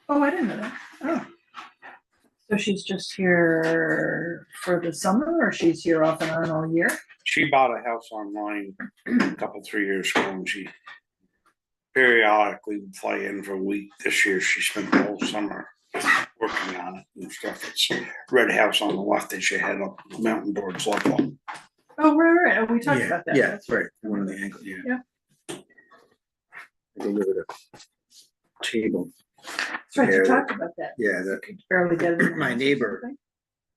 Oh, I didn't know that. Oh. So she's just here for the summer, or she's here off and on all year? She bought a house online a couple, 3 years ago, and she periodically would fly in for a week. This year, she spent the whole summer working on it and stuff. It's red house on the left as you head up the mountain towards Loveland. Oh, right. Oh, we talked Yeah, about that. yeah, that's right. One of the angles, yeah. Yeah. I think there was a table. That's right, you Yeah, talked about that. Yeah, You could barely get it in the my house or neighbor,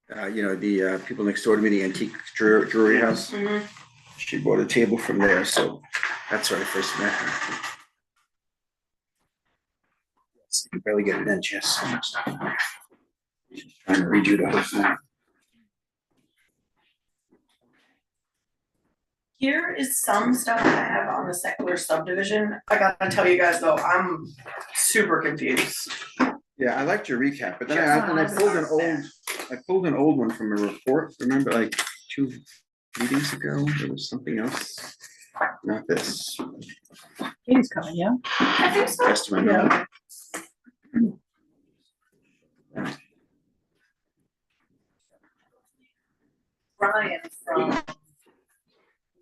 something. the people next door to me, the antique jewelry house. Mm-hmm. She bought a table from there, so that's where I first met her. You can barely get it in. She has so much stuff. She's trying to redo the whole thing. Here is some stuff I have on the secular subdivision. I gotta tell you guys though, I'm super confused. Yeah, I liked your recap, but then Yeah, I pulled an old one from a report. Remember, like 2 meetings ago, there was something else. Not this. Katie's coming, yeah? I think so. Best of my Yeah. knowledge. Brian from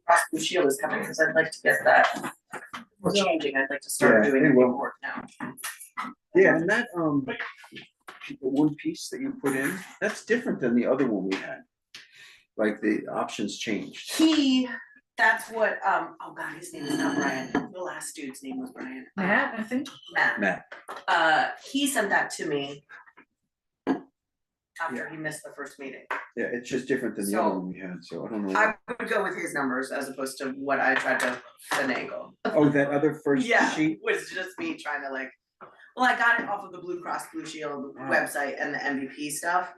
Cross Blue Shield is coming because I'd like to get that. We're changing. I'd like to start Yeah, doing they the will. report now. Yeah, and that the one piece that you put in, that's different than the other one we had. Like the options changed. That's what, oh God, his name is not Brian. The last dude's name was Brian. Matt, I think. Matt. Matt. He sent that to me after he missed the first meeting. Yeah, it's just different than the other one we had, so I don't know. I would go with his numbers as opposed to what I tried to finagle. Oh, that other first Yeah, sheet? was just me trying to like, well, I got it off of the Blue Cross Blue Shield website and the MVP stuff.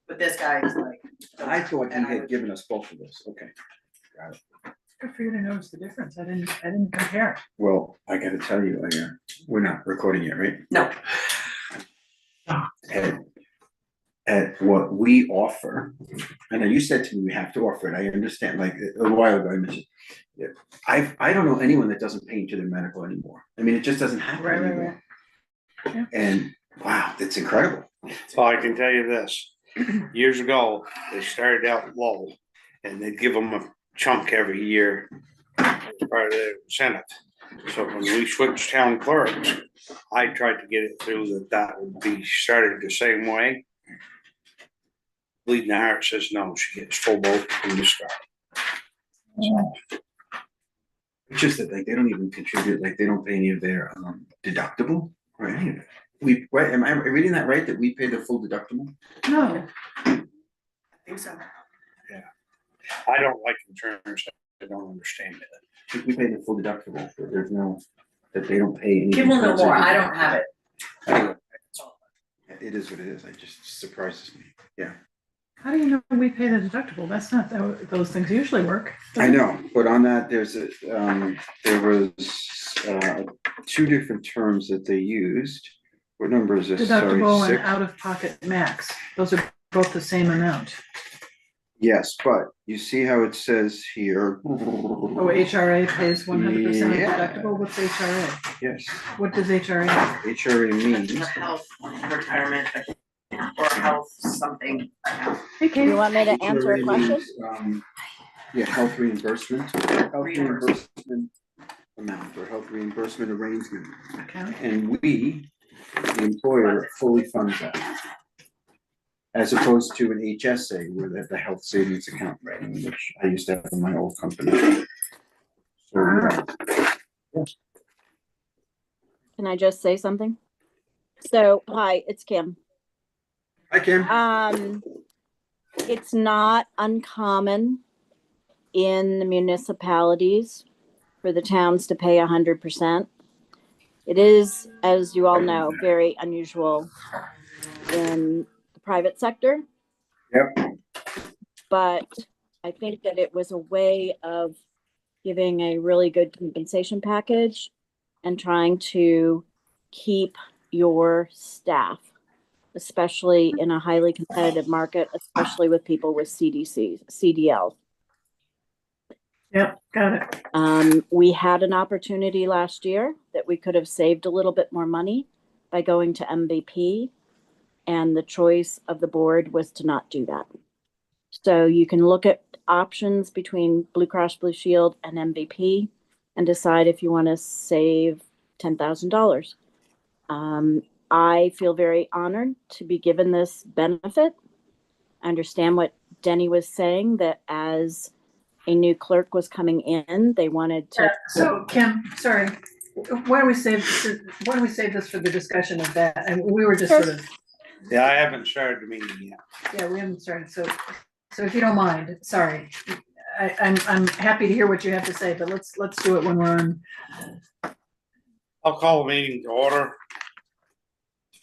But this guy is like. I thought he had given us both of those. Okay. Got it. Good for you to notice the difference. I didn't compare. Well, I gotta tell you, we're not recording yet, right? No. At what we offer, I know you said to me we have to offer it, I understand, like a while ago I mentioned. Yeah, I don't know anyone that doesn't pay into their medical anymore. I mean, it just doesn't happen anymore. Yeah. And wow, it's incredible. So I can tell you this, years ago, they started out low and they'd give them a chunk every year as part of the Senate. So when we switched town clerks, I tried to get it through that would be started the same way. Bleeding Heart says no, she gets full boat from the start. It's just that like they don't even contribute, like they don't pay any of their deductible or any of it. Right, am I reading that right, that we pay the full deductible? No, I think so. Yeah. I don't like insurance, I don't understand it. We pay the full deductible, but there's no, that they don't pay any. Kim will know more. I don't have it. Anyway, it is what it is. It just surprises me. Yeah. how do you know we pay the deductible? That's not how those things usually work. I know, but on that, there was 2 different terms that they used. What number is this? Deductible Sorry, and out-of-pocket max. Those are both the same amount. Yes, but you see how it says here. Oh, HRA pays 100% Yeah. deductible. What's HRA? Yes, What does HRA? HRA means, For health retirement or health something. Hey, Katie. You want me to answer a HRA question? means, yeah, health reimbursement amount or health reimbursement arrangement. Okay. And we, the employer, fully funds that. As opposed to an HSA where they have the health savings account, right, which I used to have in my old company. So, Can I just say something? So, hi, it's Kim. hi, Kim. It's not uncommon in the municipalities for the towns to pay 100%. It is, as you all know, very unusual in the private sector. Yep. But I think that it was a way of giving a really good compensation package and trying to keep your staff, especially in a highly competitive market, especially with people with CDL. Yep, got it. We had an opportunity last year that we could have saved a little bit more money, by going to MVP, and the choice of the board was to not do that. So you can look at options between Blue Cross Blue Shield and MVP and decide if you want to save $10,000. I feel very honored to be given this benefit. I understand what Denny was saying, that as a new clerk was coming in, they wanted to. So Kim, sorry, why don't we save this for the discussion of that? And we were just sort of, Yeah, I haven't started the meeting yet. yeah, we haven't started, so if you don't mind, sorry. I'm happy to hear what you have to say, but let's do it when we're on. I'll call the meeting to order.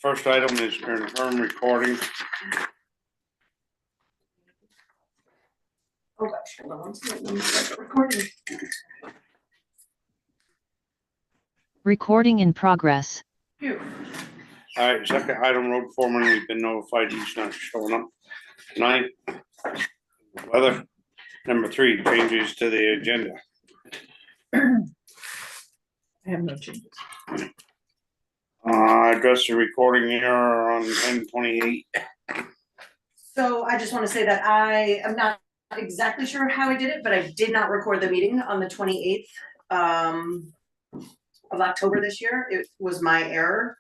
First item is confirm recording. Oh gosh, hold on one second, let me start recording. Recording in progress. Phew. All right, second item, road foreman, we've been notified he's not showing up tonight. Weather. Number 3, changes to the agenda. I have no changes. Address the recording error on 10/28. So I just wanna say that I am not exactly sure how I did it, but I did not record the meeting on the 28th of October this year. It was my error.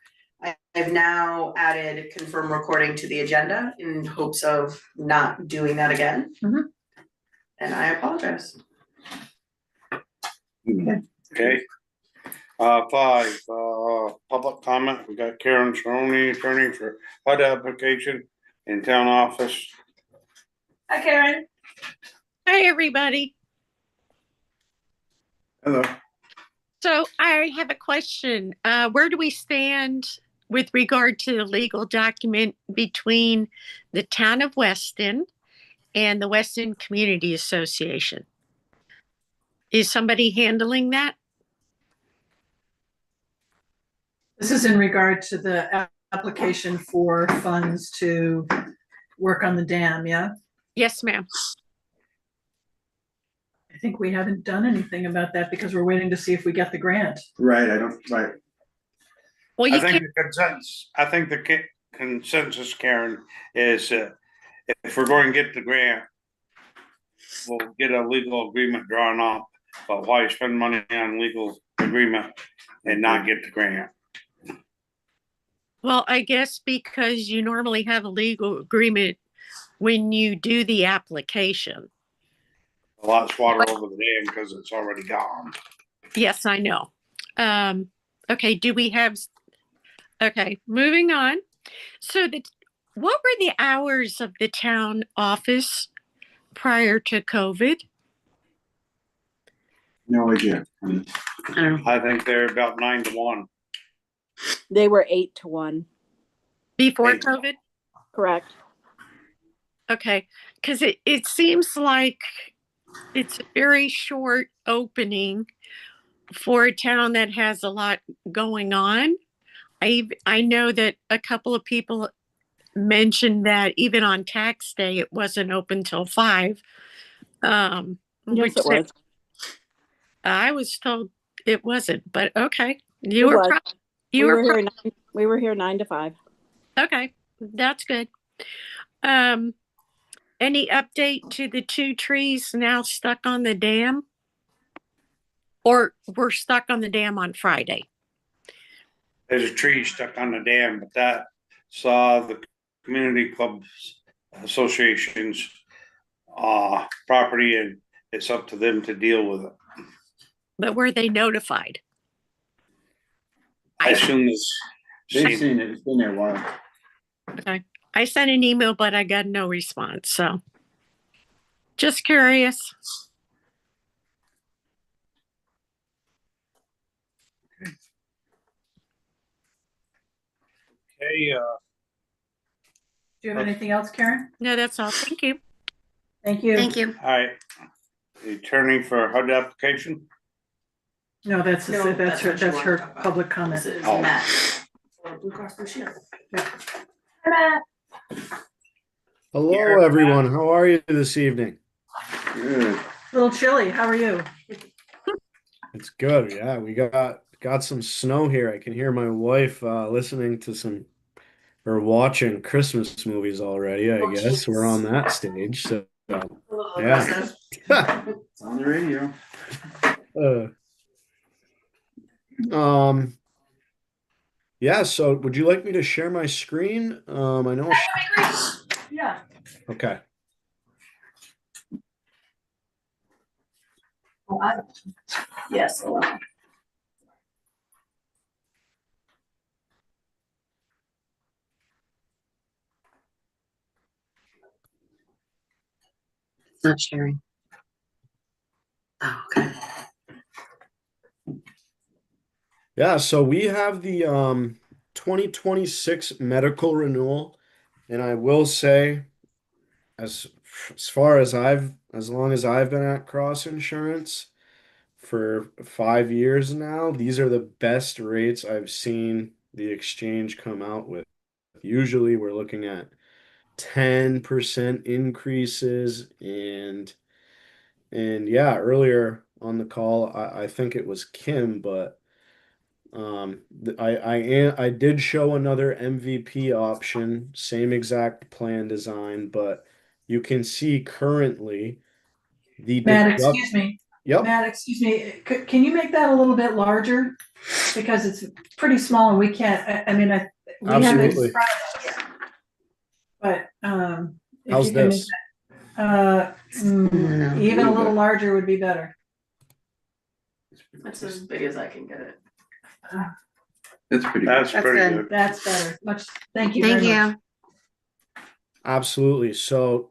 I've now added confirm recording to the agenda in hopes of not doing that again. Mhm. And I apologize. Okay. 5, public comment. We got Karen Cerrone, attorney for HUD application in town office. Hi, Karen. Hi, everybody. Hello. So I have a question. Where do we stand with regard to the legal document between the town of Weston and the Weston Community Association? Is somebody handling that? This is in regard to the application for funds to work on the dam, yeah? Yes, ma'am. I think we haven't done anything about that because we're waiting to see if we get the grant. Right, Well, I you think can't, the consensus, Karen, is if we're going to get the grant, we'll get a legal agreement drawn up, but why spend money on legal agreement and not get the grant? well, I guess because you normally have a legal agreement when you do the application. A lot's water over the dam because it's already gone. Yes, I know. Okay, okay, moving on. So what were the hours of the town office prior to COVID? no idea. I think they're about 9 to 1. They were 8 to 1, Before 8 to 1. COVID? correct? Okay, because it seems like it's a very short opening for a town that has a lot going on. I know that a couple of people mentioned that even on tax day, it wasn't open till 5. Yes, Which it was. I was told it wasn't, but okay. It You were, was. you were, We were here 9 to 5. okay. That's good. Any update to the 2 trees now stuck on the dam? Or were stuck on the dam on Friday? There's a tree stuck on the dam, but that saw the community clubs associations property, and it's up to them to deal with it. But were they notified? As soon as They've seen it, it's been there a while. Okay. I sent an email, but I got no response. So just curious. Okay, Do you have anything else, Karen? No, that's all. Thank you. Thank you. you. all right. The attorney for HUD application. No, that's No, that's what you her wanted to talk about. public This comment. is Oh. Matt. For Blue Cross Blue Shield. Yeah. Hi, Matt. Hello, everyone. How are you this evening? Good. A little chilly, how are you? It's good. Yeah, we got got some snow here. I can hear my wife listening to some or watching Christmas movies already, I Oh, guess. We're on jeez. that stage. So A little yeah. aggressive. It's on the radio. Uh, um yeah, so would you like me to share my screen? I know. Yeah. Okay. Oh, yes. It's not sharing. Oh, okay. Yeah, so we have the 2026 medical renewal, and I will say as as far as long as I've been at Cross Insurance for 5 years now, these are the best rates I've seen the exchange come out with. Usually we're looking at 10% increases and yeah, earlier on the call, I think it was Kim, but I did show another MVP option, same exact plan design, but you can see currently the Matt, deduct. excuse me. Yep, Matt, excuse me. Can you make that a little bit larger? Because it's pretty small and we can't, I mean, we have it in absolutely. front of us. But, if How's you can make this? that, No. even a little larger would be better. That's as big as I can get it. That's pretty That's good. pretty good. good. That's better. Thank you Thank very you. much. Absolutely. So,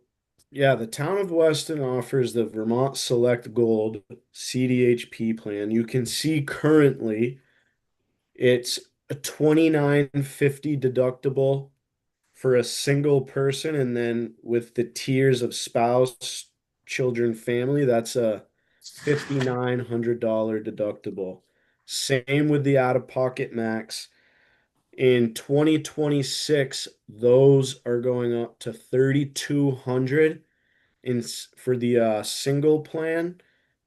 yeah, the town of Weston offers the Vermont Select Gold CDHP plan. You can see currently it's a 2950 deductible for a single person, and then with the tiers of spouse, children, family, that's a $5,900 deductible. Same with the out-of-pocket max. In 2026, those are going up to 3,200 for the single plan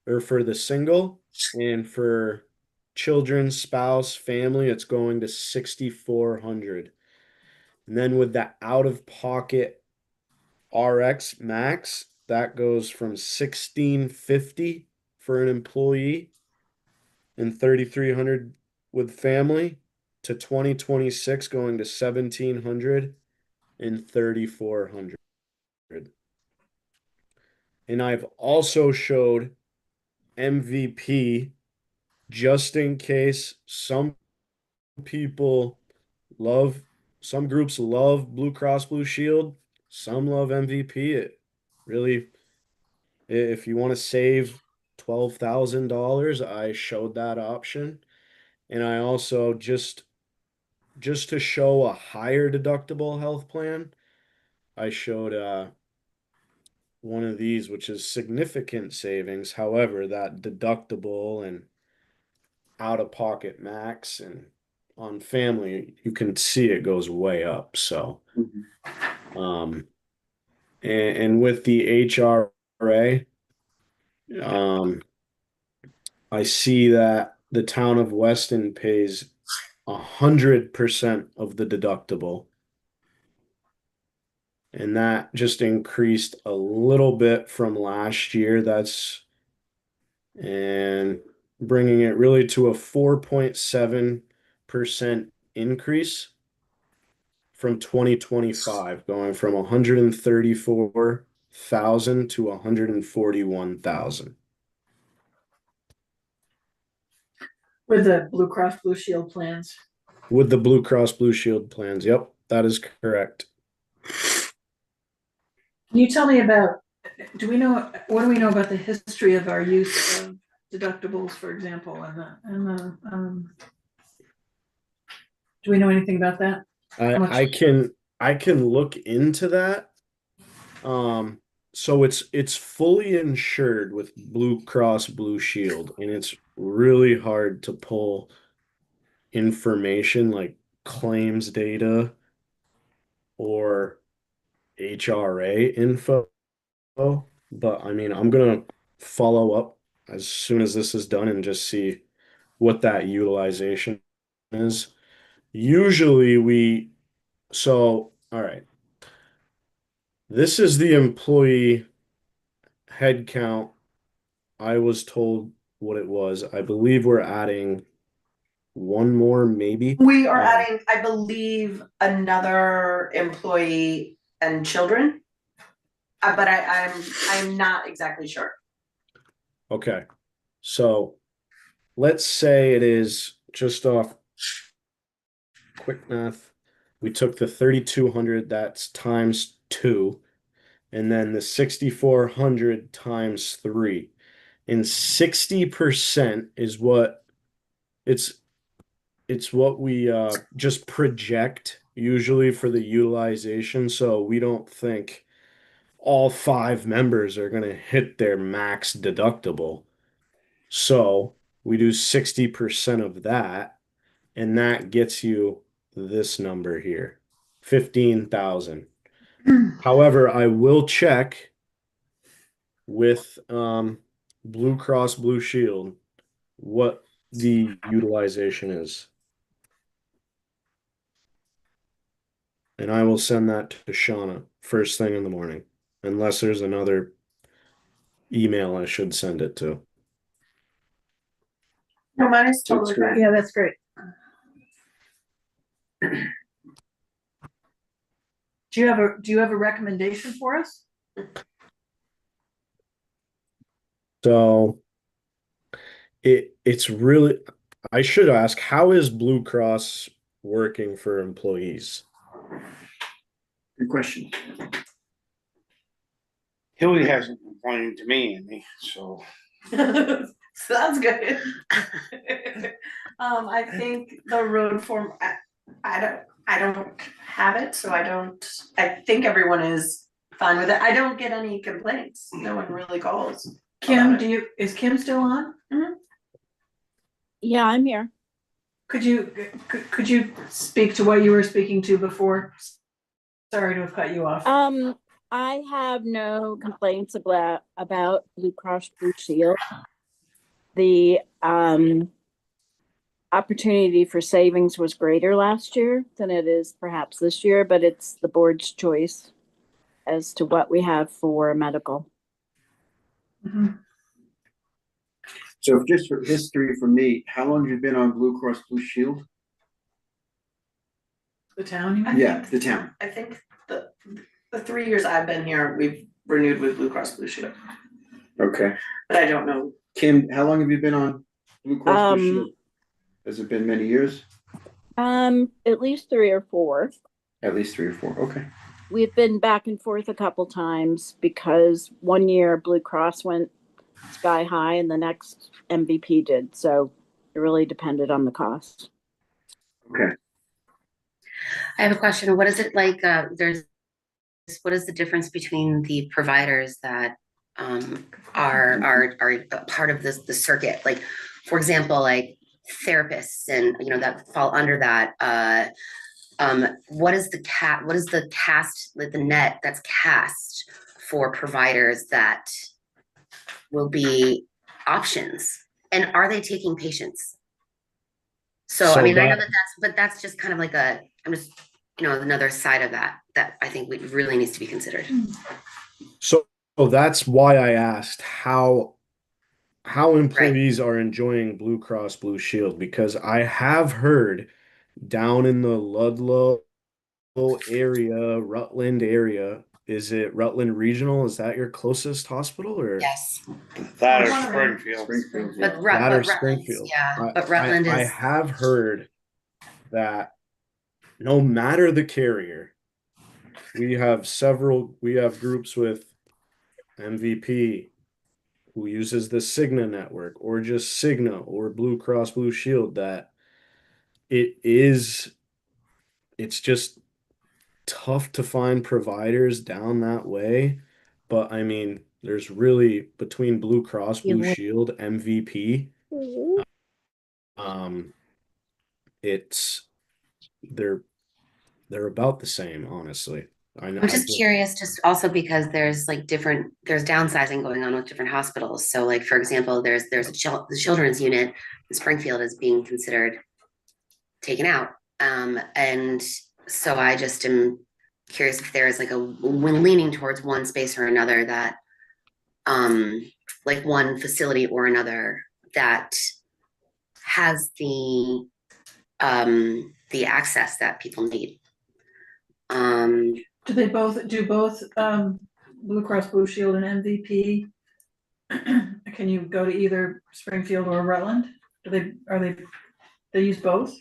or for the single, and for children, spouse, family, it's going to 6,400. And then with the out of pocket RX max, that goes from 1,650 for an employee and 3,300 with family to 2026 going to 1,700 and 3,400. And I've also showed MVP just in case people love some groups love Blue Cross Blue Shield, some love MVP. It really, if you want to save $12,000, I showed that option. And I also just to show a higher deductible health plan, I showed one of these, which is significant savings. However, that deductible and out of pocket max and on family, you can see it goes way up. So, um, and with the HRA, um, I see that the town of Weston pays 100% of the deductible. And that just increased a little bit from last year. And bringing it really to a 4.7% increase from 2025, going from 134,000 to 141,000 With the Blue Cross Blue Shield plans. with the Blue Cross Blue Shield plans. Yep, that is correct. Can you tell me about, what do we know about the history of our use of deductibles, for example, do we know anything about that? I can look into that. So it's fully insured with Blue Cross Blue Shield, and it's really hard to pull information like claims data or HRA info. But I mean, I'm gonna follow up as soon as this is done and just see what that utilization is. Usually all right. This is the employee head count. I was told what it was. I believe we're adding one more, maybe. We are adding, I believe, another employee and children. But I'm not exactly sure. Okay. So let's say it is just off quick math. We took the 3,200, that's times 2, and then the 6,400 times 3. And 60% is what it's what we just project usually for the utilization. So we don't think all 5 members are going to hit their max deductible. So we do 60% of that, and that gets you this number here, 15,000. However, I will check with Blue Cross Blue Shield what the utilization is. And I will send that to Shauna first thing in the morning, unless there's another email I should send it to. No, mine is totally That's great. fine. Yeah, that's great. Do you have a recommendation for us? So it's really, I should ask, how is Blue Cross working for employees? Good question. Hilly hasn't complained to me any, so. So that's good. I think the road form, I don't have it, so I think everyone is fine with it. I don't get any complaints. No one really calls. Kim, about it. is Kim still on? Yeah, I'm here. Could you speak to what you were speaking to before? Sorry to have cut you off. I have no complaints about Blue Cross Blue Shield. The opportunity for savings was greater last year than it is perhaps this year, but it's the board's choice as to what we have for medical. Mhm. So just for history for me, how long have you been on Blue Cross Blue Shield? The town, you mean? Yeah, the town. I think the 3 years I've been here, we've renewed with Blue Cross Blue Shield, Okay. but I don't know. Kim, how long have you been on Blue Cross Blue Shield? Um, Has it been many years? At least 3 or 4. At least 3 or 4. Okay. We've been back and forth a couple times because one year Blue Cross went sky high and the next MVP did. So it really depended on the cost. Okay. I have a question. What is it like? What is the difference between the providers that are a part of the circuit? Like, for example, like therapists and that fall under that. What is the cast, like the net that's cast for providers that will be options, and are they taking patients? So I mean, I know that's just kind of like I'm just another side of that I think really needs to be considered. So that's why I asked how employees are enjoying Blue Cross Blue Shield, because I have heard down in the Ludlow area, Rutland area, is it Rutland Regional? Is that your closest hospital, or Yes, That or Wonderful. Springfield. Springfield. but, Yeah. Rut- that but or Rutland's, Springfield? yeah, but Rutland I is have heard that no matter the carrier, we have groups with MVP who uses the Cigna network or just Cigna or Blue Cross Blue Shield, that it's just tough to find providers down that way. But I mean, there's really, between Blue Cross Blue Shield, MVP, it's they're about the same, honestly. I'm just curious, just also because there's like there's downsizing going on with different hospitals. So like, for example, there's the children's unit Springfield is being considered taken out. And so I just am curious if there is like when leaning towards one space or another that, like one facility or another that has the access that people need. Do they both, Blue Cross Blue Shield and MVP? Can you go to either Springfield or Rutland? They use both?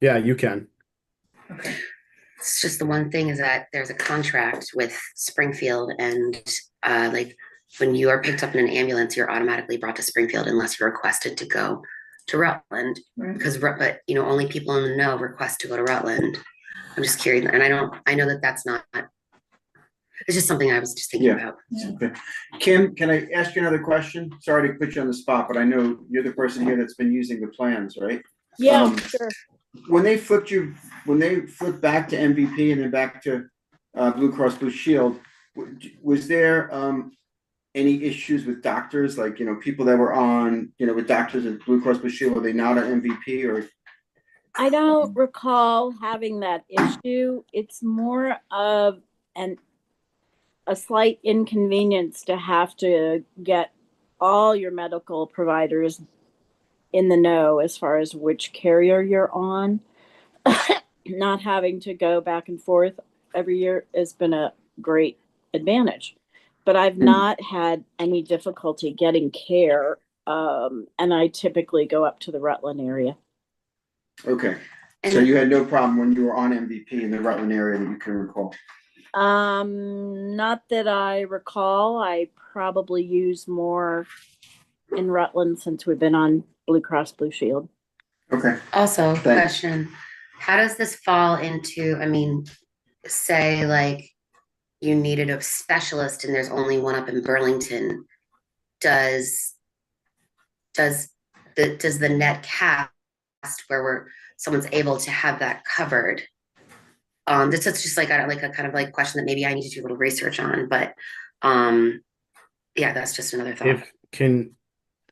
Yeah, you can. Okay. It's just the one thing is that there's a contract with Springfield, and like when you are picked up in an ambulance, you're automatically brought to Springfield unless you're requested to go to Rutland. Right. Because but only people in the know request to go to Rutland. I'm just curious, and I know that that's not. It's just something I was just thinking about. Okay. Kim, can I ask you another question? Sorry to put you on the spot, but I know you're the person here that's been using the plans, right? Yeah, sure. When they flipped back to MVP and then back to Blue Cross Blue Shield, was there any issues with doctors, like, people that were on, with doctors at Blue Cross Blue Shield, were they not on MVP or? I don't recall having that issue. It's more of a slight inconvenience to have to get all your medical providers in the know as far as which carrier you're on. Not having to go back and forth every year has been a great advantage. But I've not had any difficulty getting care, and I typically go up to the Rutland area. Okay, so you had no problem when you were on MVP in the Rutland area that you can recall? Not that I recall. I probably use more in Rutland since we've been on Blue Cross Blue Shield. Okay. Also, Thanks. question, how does this fall into, say like you needed a specialist and there's only one up in Burlington, does the net cast where someone's able to have that covered? This is just like a kind of like question that maybe I need to do a little research on, but yeah, that's just another thought.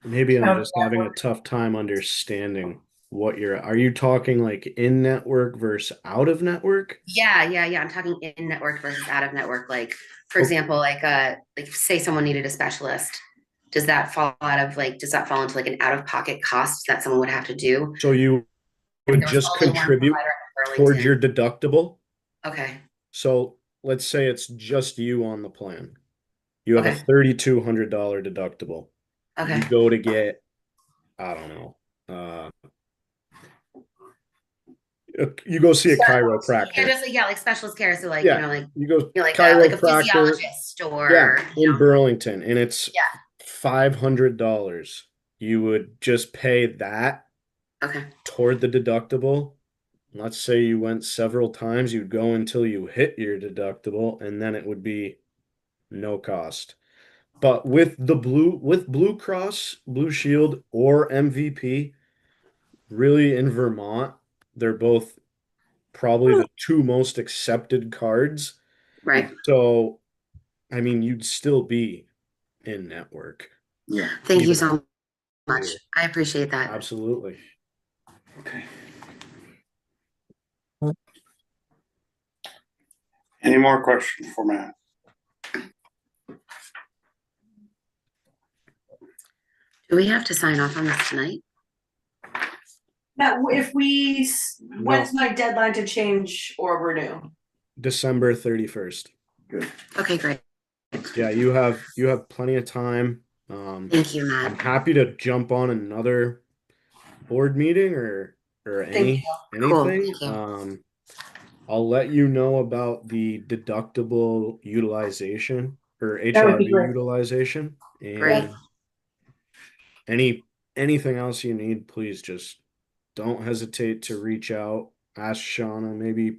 Maybe I'm just having a tough time understanding what are you talking like in network versus out of network? Yeah. I'm talking in network versus out of network. Like, for example, like say someone needed a specialist. Does that fall into like an out of pocket cost that someone would have to do? So you would just contribute towards your deductible? Okay. So let's say it's just you on the plan. You have a $3,200 deductible. Okay. You go to get, I don't know, you go see a chiropractor. Yeah, like specialist care. So like, you go like chiropractor, a physiologist or in Burlington, and it's $500. You would just pay that toward the deductible. Let's say you went several times, you'd go until you hit your deductible, and then it would be no cost. But with Blue Cross, Blue Shield, or MVP, really in Vermont, they're both probably the two most accepted cards. Right. So, you'd still be in network. Yeah. Thank you so much. I appreciate that. Absolutely. Okay. Any more questions for Matt? Do we have to sign off on this tonight? Now, when's my deadline to change or renew? December 31st. Good. Okay, great. Yeah, you have plenty of time. Thank you, Matt. I'm happy to jump on another board meeting or anything. Cool. I'll let you know about the deductible utilization or HRV utilization. And anything else you need, please just don't hesitate to reach out. Ask Shauna, maybe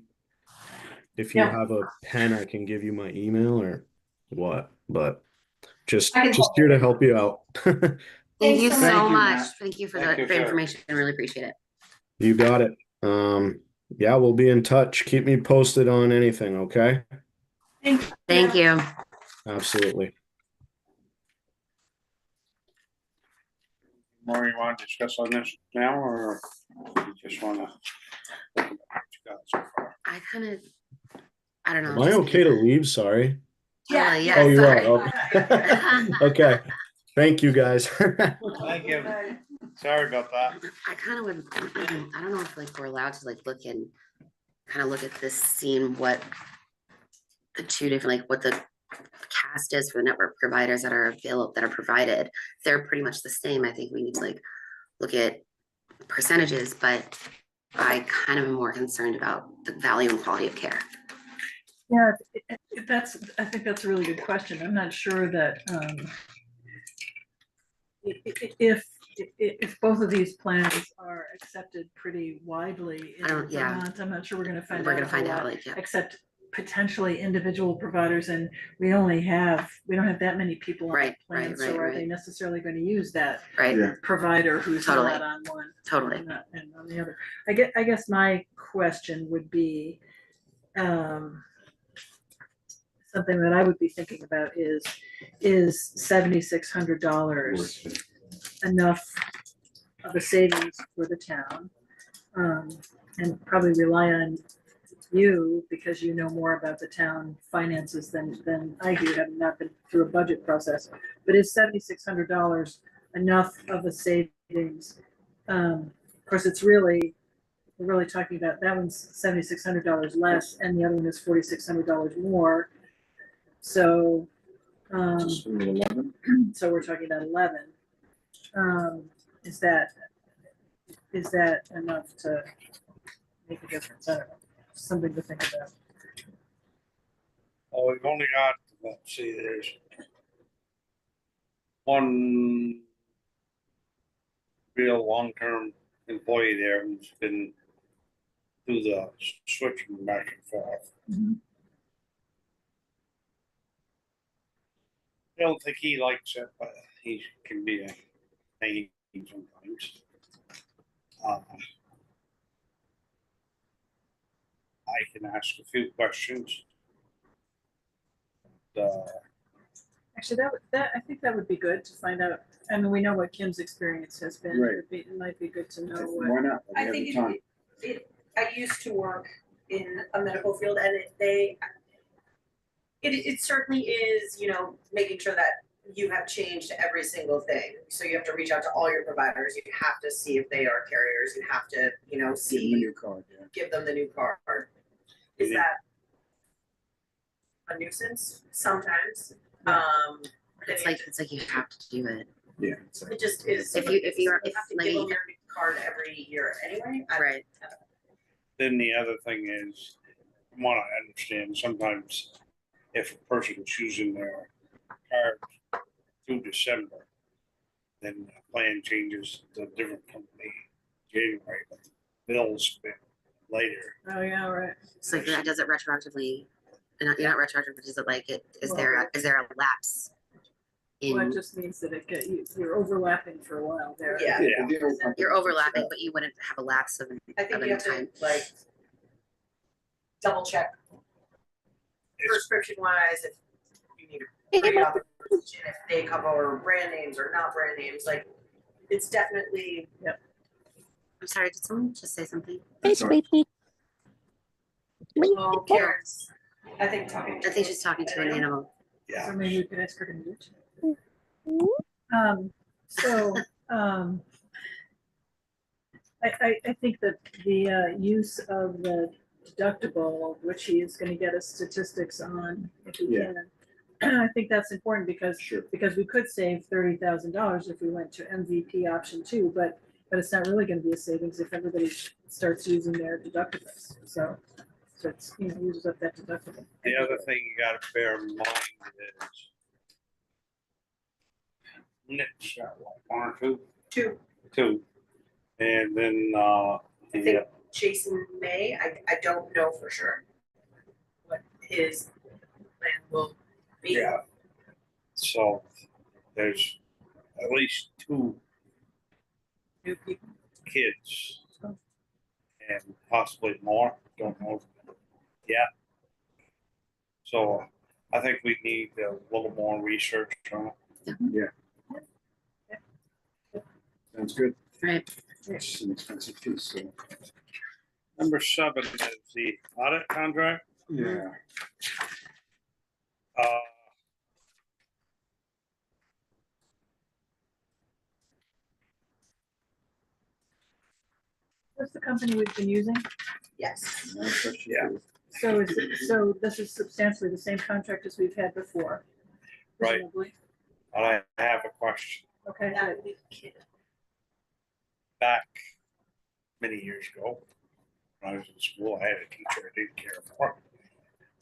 if you have a pen, I can give you my email or what, but just here to help you out. Thank you so much. Matt. Thank you for the information. I really appreciate it. You got it. Yeah, we'll be in touch. Keep me posted on anything, okay? Thank you. Absolutely. more you want to discuss on this now, or you just wanna? What you got so far? I kind of, I don't know. Am I just okay to because- leave? Sorry. Yeah, yeah. Oh, you sorry. are. Okay. Okay. Thank you, guys. Thank you. Sorry about that. I kind of would, I don't know if like we're allowed to like look and kind of look at this, seeing what the two different, like what the cast is for the network providers that are available, that are provided. They're pretty much the same. I think we need to like look at percentages, but I kind of am more concerned about the value and quality of care. Yeah, I think that's a really good question. I'm not sure that, if both of these plans are accepted pretty widely in I don't- yeah. Vermont, I'm not sure we're gonna find We're out a gonna whole find out lot, like, yeah, except potentially individual providers, and we don't have that many people on the Right, plan, right, so right, are they right. necessarily gonna use that right? Yeah. provider who's Totally. not on one? Totally. And on the other. I guess my question would be, something that I would be thinking about is $7,600 enough of a savings for the town? And probably rely on you, because you know more about the town finances than I do, having not been through a budget process. But is $7,600 enough of a savings? Of course, we're really talking about, that one's $7,600 less, and the other one is $4,600 more. So, Just a little 11. so we're talking about 11. Is that enough to make a difference? I don't know. Something to think about. Oh, we've only got, let's see, there's one real long-term employee there who's been through the switching back and forth. I don't think he likes it, but he can be a pain sometimes. I can ask a few questions. Actually, I think that would be good to find out. I mean, we know what Kim's experience has been. Right. It might be good to know Why what. not? We I have think the time. I used to work in a medical field, and it certainly is, making sure that you have changed every single thing. So you have to reach out to all your providers. You have to see if they are carriers. You have to, Give them a see, new card, yeah. give them the new card. Is Yeah. that a nuisance? Sometimes. It's like you have to do it. Yeah. It's like- It just is. If you like, have to give them their new card every year anyway. Right. Then the other thing is, from what I understand, sometimes if a person is using their card through December, then the plan changes to a different company January, but the bill's been later. Oh, yeah, right. So like that does it retroactively? You're not retroactive, but is it like it? Is there a lapse? Well, it In just means that you're overlapping for a while there. Yeah. Yeah. the old company you're takes it overlapping, out. but you wouldn't have a lapse of I think of you any have to time. double check It's, prescription wise if you need a pre-authorization, if they cover brand names or not brand names, like it's definitely. I'm sorry, did someone just say something? That's all right. Oh, Karen's, I think talking. I think she's talking to an animal. yeah. So maybe we could ask her to mute. So, I think that the use of the deductible, which he is gonna get us statistics on if we Yeah. can. I think that's important because Sure. we could save $30,000 if we went to MVP option 2, but it's not really gonna be a savings if everybody starts using their deductibles. So it's, uses up that deductible. The other thing you gotta bear in mind is Nick's got what, one or two? Two. And then, I think Jason May, I don't know for sure what his plan will be. yeah. So there's at least two New people. kids and possibly more, don't know. Yeah. So I think we need a little more research on it. Sounds good. Right. It's an expensive piece, so. Number 7 is the audit contract. Yeah. Uh, What's the company we've been using? Yes. Yeah. So so this is substantially the same contract as we've had before. Right. presumably? But I have a question. Okay, That good. would be cute. Back many years ago, when I was in school, I had a teacher I didn't care for.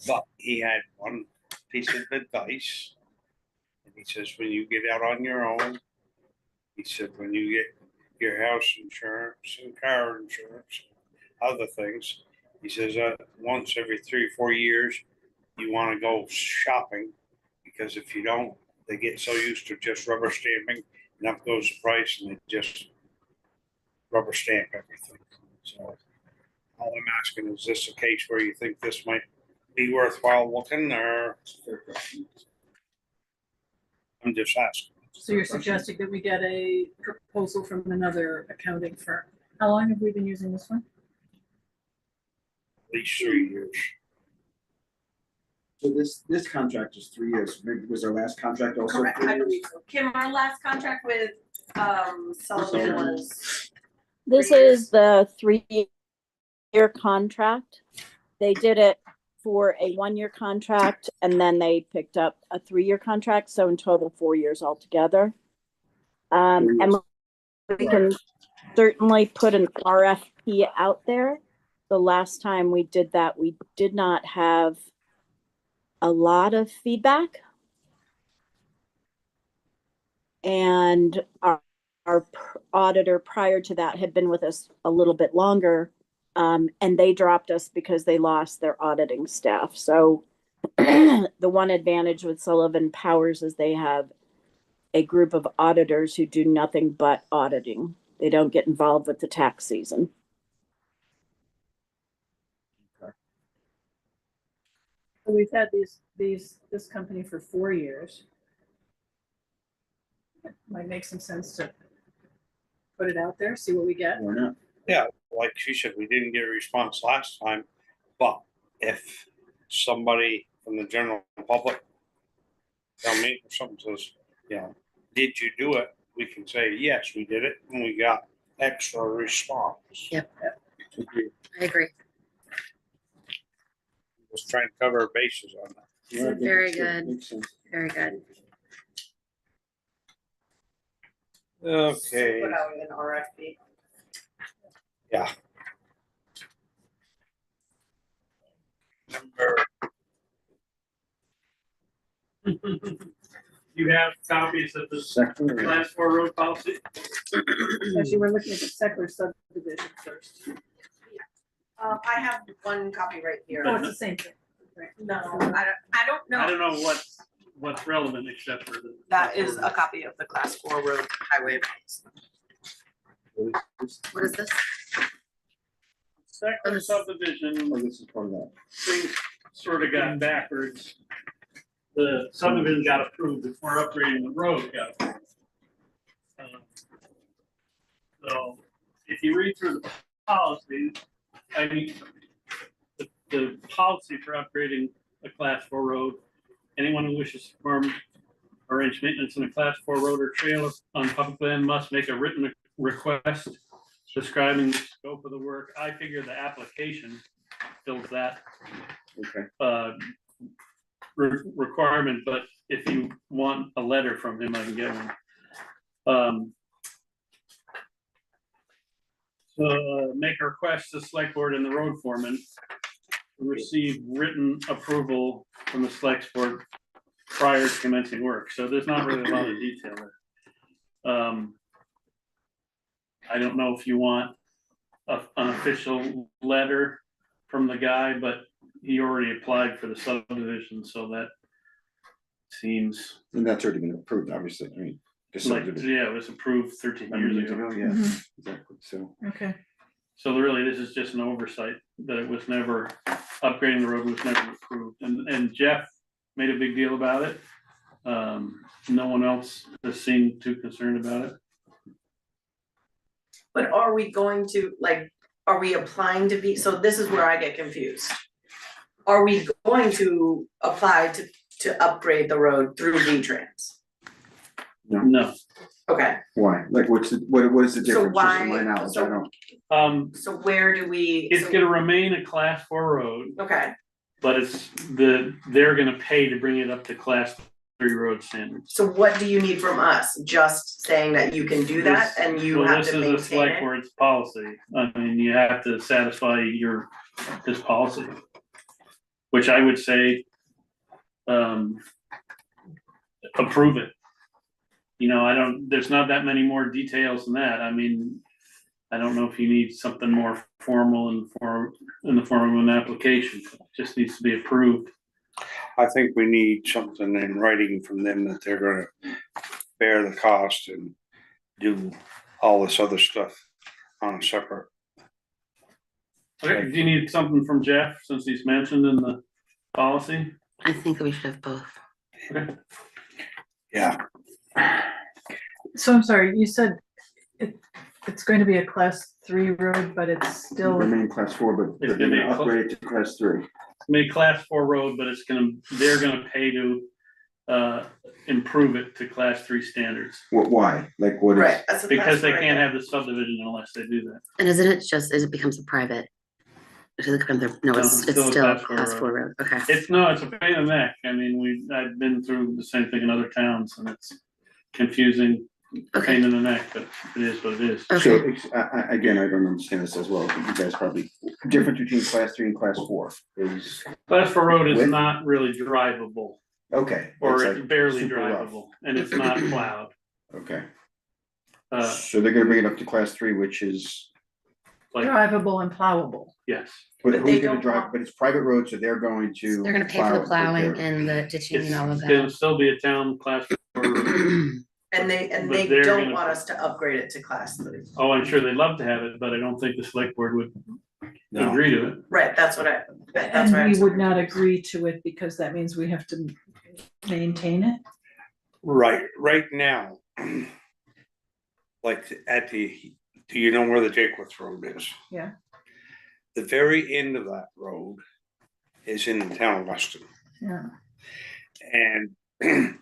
But he had one piece of advice. And he says, when you get out on your own, he said, when you get your house insurance and car insurance, other things, he says, once every 3 or 4 years, you want to go shopping, because if you don't, they get so used to just rubber stamping, and up goes the price, and they just rubber stamp everything. So all I'm asking, is this a case where you think this might be worthwhile looking, or I'm just asking? So you're suggesting that we get a proposal from another accounting firm. How long have we been using this one? At least 3 years. So this contract is 3 years. Maybe was our last contract also? Correct, 3 I years? believe so. Kim, our last contract with Sullivan was, This 3 years. is the 3-year contract. They did it for a 1-year contract and then they picked up a 3-year contract. So in total, 4 years altogether. And we can certainly put an RFP out there. The last time we did that, we did not have a lot of feedback. And our auditor prior to that had been with us a little bit longer. And they dropped us because they lost their auditing staff. So the one advantage with Sullivan Powers is they have a group of auditors who do nothing but auditing. They don't get involved with the tax season. So we've had this company for 4 years. It might make some sense to put it out there, see what we get. Or not? Yeah, like she said, we didn't get a response last time, but if somebody from the general public tell me or something says, did you do it? We can say, yes, we did it, and we got extra response. Yep. I agree. Just trying to cover our bases on that. Yeah, I think Very it's good. Makes sense. Very good. Okay, put out an RFP. yeah. Number, You have copies of the Second, or- class 4 road policy? Actually, we're looking at the Seckler subdivision first. I have one copy right here. Oh, it's the same thing. Right. No, I don't know. I don't know what's relevant except for the. That is a copy of the class 4 road highway. What is this? Second subdivision, Oh, this is part of that. things sort of got backwards. The subdivision got approved before upgrading the road got approved. So if you read through the policy, I mean, the policy for upgrading a class 4 road, anyone who wishes to perform or arrange maintenance in a class 4 road or trail on public land must make a written request describing the scope of the work. I figure the application fills that Okay. requirement, but if you want a letter from him, I can get one. So make a request to the select board and the road foreman to receive written approval from the select board prior to commencing work. So there's not really a lot of detail there. I don't know if you want an official letter from the guy, but he already applied for the subdivision, so that seems And that's already been approved, obviously. I mean, the like, subdivision. yeah, it was approved 13 years ago. Yeah, Mhm. exactly. So, Okay. So really, this is just an oversight that it was never, upgrading the road was never approved. And Jeff made a big deal about it. No one else has seemed too concerned about it. But are we going to, like, are we applying to be, so this is where I get confused. Are we going to apply to upgrade the road through V-Trans? No, Okay, Why? Like, what is the difference, just from why- my knowledge, so- I don't, so where do we? it's so- gonna remain a class 4 road, Okay, but they're gonna pay to bring it up to class 3 road standards. so what do you need from us? Just saying that you can do that This- and you well, have to This is a maintain select it? board's policy. I mean, you have to satisfy this policy. Which I would say, approve it. You know, there's not that many more details than that. I mean, I don't know if you need something more formal in the form of an application. It just needs to be approved. I think we need something in writing from them that they're gonna bear the cost and do all this other stuff on a separate. Okay, do you need something from Jeff, since he's mentioned in the policy? I think we should have both. Yeah, So I'm sorry, you said it's going to be a class 3 road, but it's still, remain class 4, but It's they're gonna be gonna a cl- upgrade it to class 3. Made class 4 road, but they're gonna pay to improve it to class 3 standards. Why? Like, what is? Right, that's a Because they class can't four, have the subdivision unless they do that. And isn't it just, it becomes a private? Does it become no, No, it's it's still a still a class 4 class 4 road, okay. It's a pain in the neck. I mean, I've been through the same thing in other towns and it's confusing, Okay, pain in the neck, but it is what it is. So, okay. again, I don't understand this as well, but you guys probably, difference between class 3 and class 4 is, Class 4 road is Width? not really drivable, okay. or it's it's like barely super rough. drivable, and it's not plowed. Okay, Uh, so they're gonna bring it up to class 3, which is, like, drivable and plowable. yes, but But who's they gonna don't drive, want- but it's private road, so they're going to. They're gonna pay for the plow it with plowing their- and the ditching it's and all of gonna that. still be a town class 4 road. and But they they're don't gonna- want us to upgrade it to class 3. Oh, I'm sure they'd love to have it, but I don't think the select board would no, agree to it. Right, that's what I, that's And why I'm we so would not confused. agree to it because that means we have to maintain it. right now. Like do you know where the Jakewith Road is? Yeah. The very end of that road is in the town of Weston. Yeah. And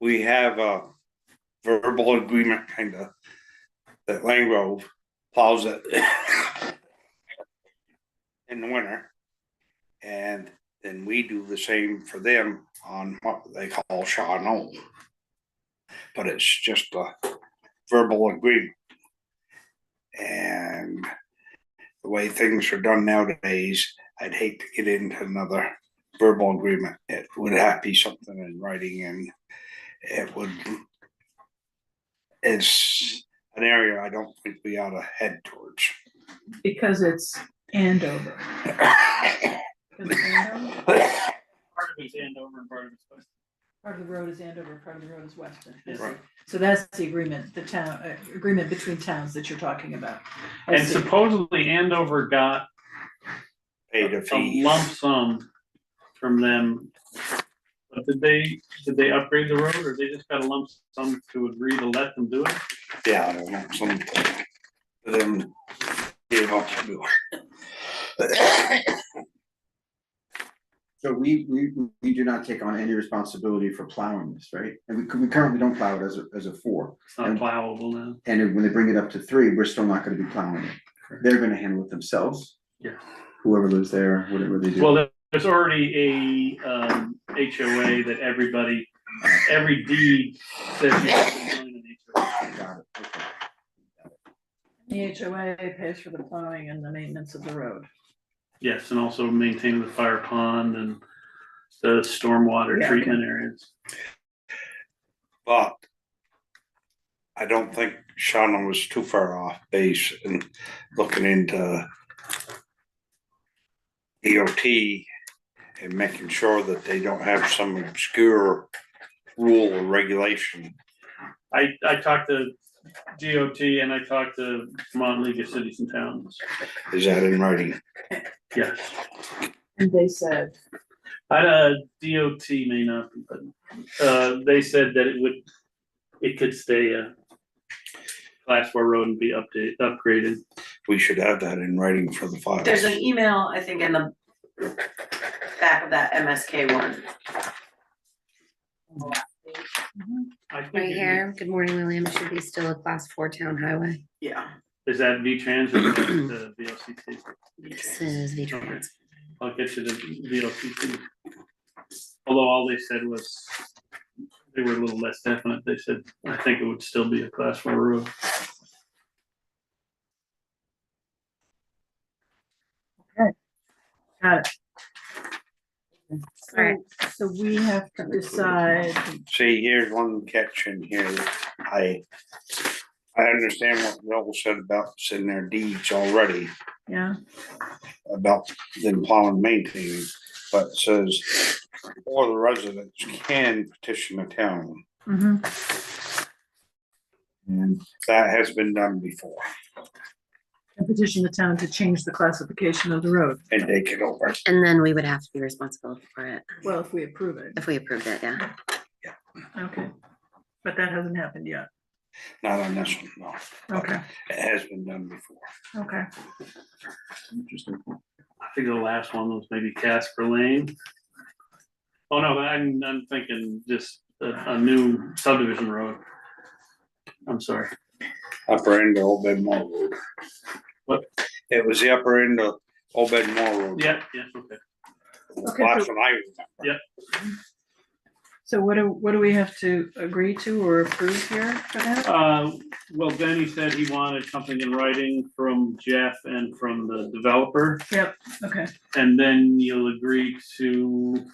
we have a verbal agreement kinda that Langgrove plows it in the winter. And then we do the same for them on what they call Shaw Knoll. But it's just a verbal agreement. And the way things are done nowadays, I'd hate to get into another verbal agreement. It would have to be something in writing, and it would. It's an area I don't think we ought to head towards. Because it's Andover. Because it's Andover. Part of it's Andover and part of it's Weston. Part of the road is Andover, part of the road is Weston. Yes. Right. So that's the agreement, the town, agreement between towns that you're talking about. I And see. supposedly Andover got Paid a a fee. lump sum from them. But did they upgrade the road, or they just got a lump sum to agree to let them do it? Yeah, I don't know, some of them gave up to do it. So we do not take on any responsibility for plowing this, right? And we currently don't plow it as a 4. It's not plowable now. And when they bring it up to 3, we're still not gonna be plowing it. They're gonna handle it themselves. Yeah. Whoever lives there, whatever they do. Well, there's already a HOA that every deed says you have to join an HOA. Got it, okay. The HOA pays for the plowing and the maintenance of the road. Yes, and also maintaining the fire pond and the stormwater Yeah, treatment areas. But I don't think Shauna was too far off base in looking into DOT and making sure that they don't have some obscure rule or regulation. I talked to DOT and I talked to Vermont League of Cities and Towns. Is that in writing? Yes. And they said, DOT may not, but they said that it could stay class 4 road and be upgraded. We should have that in writing for the files. There's an email, I think, in the back of that MSK one. I think Right it- here, good morning, William, should be still a class 4 town highway. Yeah. Is that V-Trans or is that the VLCT? This is V-Trans. I'll get you the VLCT. Although all they said was, they were a little less definite, they said, I think it would still be a class 4 road. Got it. Alright. So we have to decide, See, here's one catch in here. I understand what Bill said about sitting their deeds already, yeah, about them plowing and maintaining, but it says, or the residents can petition the town, mhm. and that has been done before, And petition the town to change the classification of the road. and take it over. And then we would have to be responsible for it Well, if we approve it, if we approved it, yeah. okay. But that hasn't happened yet. Not on this one, no. Okay, It has been done before. okay. Interesting. I think the last one was maybe Casper Lane. Oh, no, I'm thinking just a new subdivision road. I'm sorry. Upper end of Old Bedmore Road. What? It was the upper end of Old Bedmore Road. Yeah, okay. Okay, Last so- one I remember. Yeah. So what do we have to agree to or approve here for that? Well, then he said he wanted something in writing from Jeff and from the developer, Yep, okay, and then you'll agree to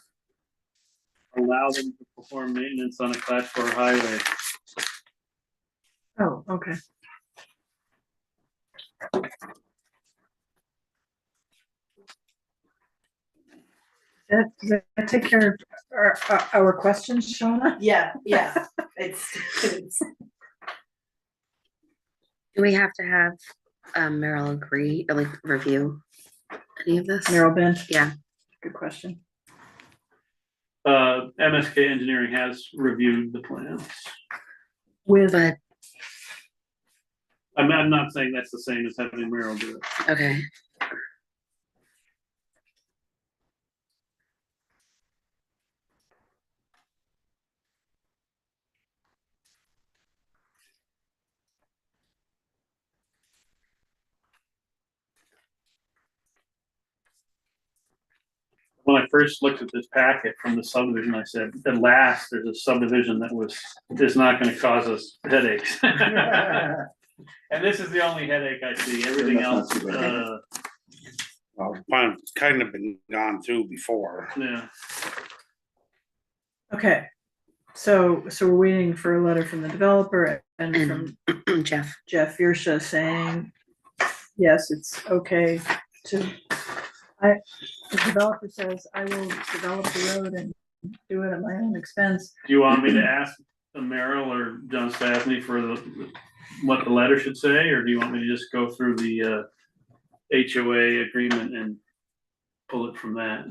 allow them to perform maintenance on a class 4 highway. oh, okay. Does that take care of our questions, Shawna? Yeah, it's, Do we have to have Meryl agree, or like review any of this? Merrill Bent? Yeah. Good question. MSK Engineering has reviewed the plans. With, But, I'm not saying that's the same as having Merrill do it. okay, When I first looked at this packet from the subdivision, I said, at last, there's a subdivision is not gonna cause us headaches. And this is the only headache I see, everything That's not else, too bad. Well, kind of been gone through before. yeah. okay, so we're waiting for a letter from the developer and from and Jeff, Jeff Yersha saying, yes, it's okay to, the developer says, I will develop the road and do it at my own expense. Do you want me to ask Merrill or John Stasny for what the letter should say, or do you want me to just go through the HOA agreement and pull it from that?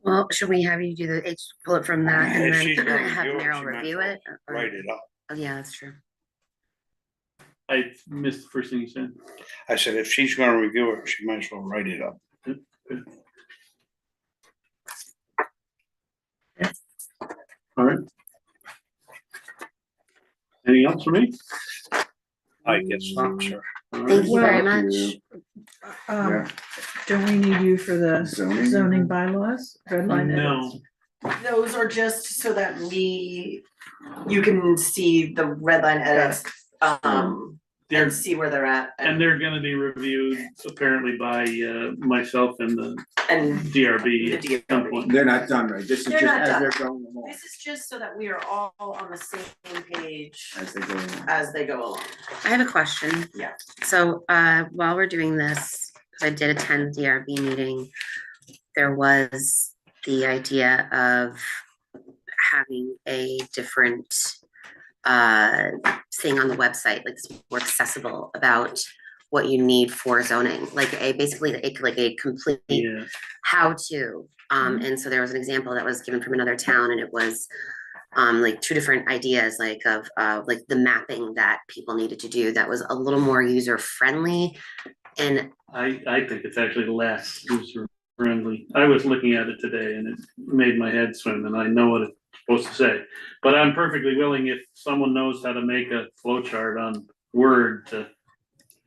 well, should we have you do pull it from that and If she's then gonna have review it, Meryl she might review as well it? Or- Write it up. Oh, yeah, that's true. I missed the first thing you said. I said, if she's gonna review it, she might as well write it up. All right. Anything else for me? I guess not, sir. All right. Thank you very Well, much. Um, don't we need you for the Zoning? zoning bylaws, red line edits? No, those are just so that you can see the red line edits, they're, and see where they're at. and they're gonna be reviewed apparently by myself and the And DRB the at some DRB. point. They're not done, right? This is They're just not as done. they're going along, this is just so that we are all on the same page as they go along. as they go along. I have a question. Yeah. So, while we're doing this, 'cause I did attend the DRB meeting, there was the idea of having a different thing on the website, like it's more accessible about what you need for zoning, like basically a complete Yeah, how to. And so there was an example that was given from another town, and it was like two different ideas, like of like the mapping that people needed to do that was a little more user friendly. And I think it's actually less user friendly. I was looking at it today and it made my head swim, and I know what it's supposed to say. But I'm perfectly willing, if someone knows how to make a flow chart on Word, to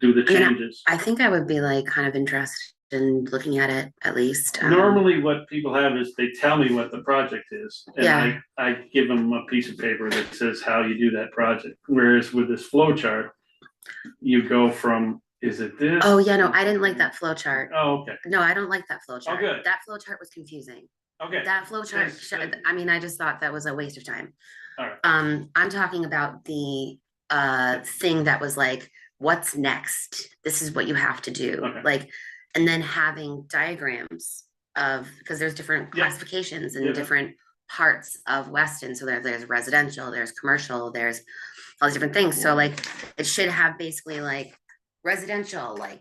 do the changes. I think I would be like kind of interested in looking at it at least. Normally what people have is they tell me what the project is. And Yeah. I give them a piece of paper that says how you do that project. Whereas with this flow chart, you go from, is it this? Oh yeah, no, I didn't like that flow chart. Oh, okay, No, I don't like that flow chart. good. That flow chart was confusing. okay, That flow chart, Yes, I mean, I just thought that was a waste of time. all right. I'm talking about the thing that was like, what's next? This is what you have to do. Okay. Like, and then having diagrams of, because there's different Yeah. classifications and Yeah. different parts of Weston. So there's residential, there's commercial, there's all these different things. So like, it should have basically like residential, like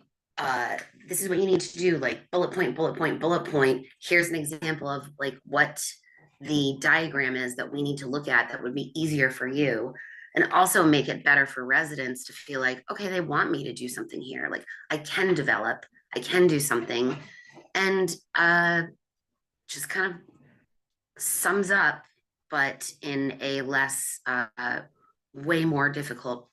this is what you need to do, like bullet point, bullet point, bullet point. Here's an example of like what the diagram is that we need to look at that would be easier for you, and also make it better for residents to feel like, okay, they want me to do something here. Like I can develop, I can do something, and just kind of sums up, but in a less way more difficult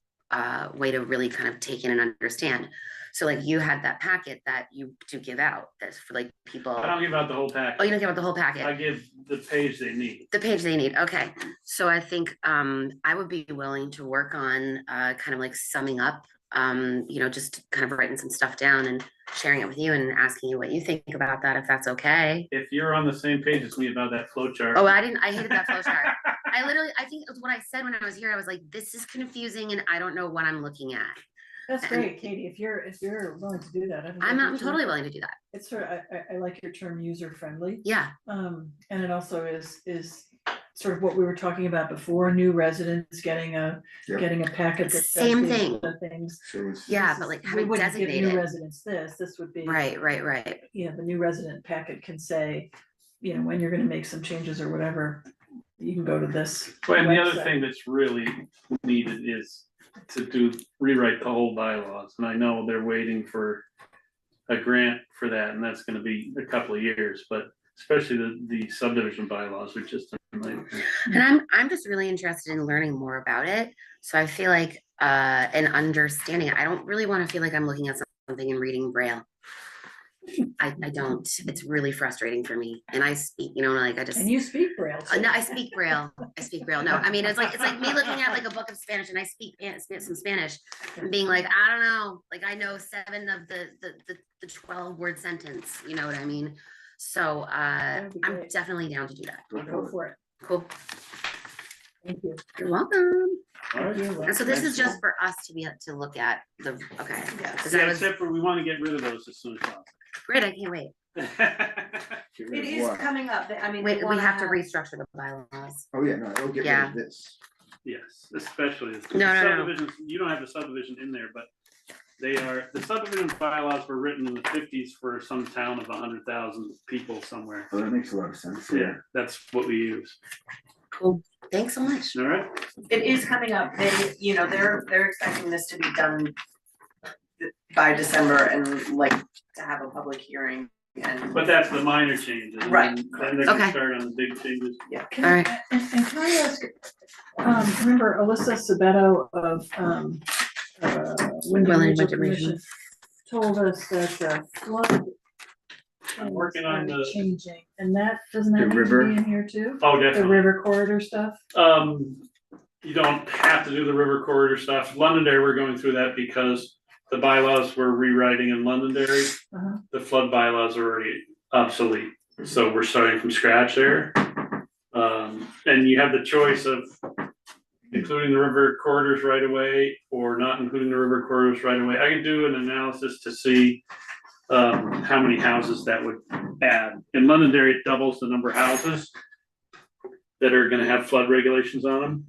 way to really kind of take in and understand. So like you had that packet that you do give out that's for like people. I don't give out the whole packet. Oh, you don't give out the whole packet? I give the page they need. The page they need, okay. So I think I would be willing to work on kind of like summing up, you know, just kind of writing some stuff down and sharing it with you and asking you what you think about that, if that's okay. If you're on the same page as me about that flow chart. Oh, I hated that flow chart. I think it was what I said when I was here. I was like, this is confusing and I don't know what I'm looking at. That's great, Katie, if you're willing to do that. I think I'm that'd be totally terrific. willing to do that. It's sort of, I like your term user friendly. Yeah, And it also is sort of what we were talking about before, new residents getting a packet that says Same these thing. other things. So it's. yeah, but like We having wouldn't give designated. new residents this would be. Right. You know, the new resident packet can say, you know, when you're gonna make some changes or whatever, you can go to this. Well, and the other website. thing that's really needed is to rewrite the whole bylaws, and I know they're waiting for a grant for that, and that's gonna be a couple of years, but especially the subdivision bylaws are just a nightmare. And I'm just really interested in learning more about it. So I feel like and understanding it. I don't really want to feel like I'm looking at something and reading Braille. I don't. It's really frustrating for me. And I speak, you know, like I just And you speak Braille. too. no, I speak Braille. I speak Braille. No, I mean it's like me looking at like a book of Spanish and I speak some Spanish and being like, I don't know, like I know 7 of the 12-word sentence, you know what I mean? So That'd be I'm great. definitely down to do that. Go for it. Cool. Thank you. You're welcome. All right. Thank you. And so this is just for us to be able to look at the, okay. 'Cause I Yeah, was, except for we wanna get rid of those as soon as great, I can't wait. possible. Get rid It of is what? coming up, I mean. Wait, we wanna have to restructure the bylaws. Oh, yeah, no, it'll get rid Yeah. of this. Yes, especially the No. subdivisions, you don't have the subdivision in there, but the subdivision bylaws were written in the 50s for some town of 100,000 people somewhere. Oh, that makes a lot of sense. Yeah, that's what we use, Cool. Thanks so much. all right? It is coming up, they, you know, they're expecting this to be done by December and like to have a public hearing and. But that's the minor changes. and Right. Then they can Okay. start on the big changes. Can All I- right. And can I ask, remember Alyssa Sabetto of, Wyndham Wyndham Regional Regional. Commission told us that the flood. I'm working on things are the- Changing, and that, doesn't The that need to river. be in here too? Oh, The definitely. river corridor stuff? You don't have to do the river corridor stuff. Londonderry, we're going through that because the bylaws we're rewriting in Londonderry, Uh-huh. the flood bylaws are already obsolete. So we're starting from scratch there. And you have the choice of including the river corridors right away or not including the river corridors right away. I can do an analysis to see how many houses that would add. In Londonderry, it doubles the number of houses that are gonna have flood regulations on them.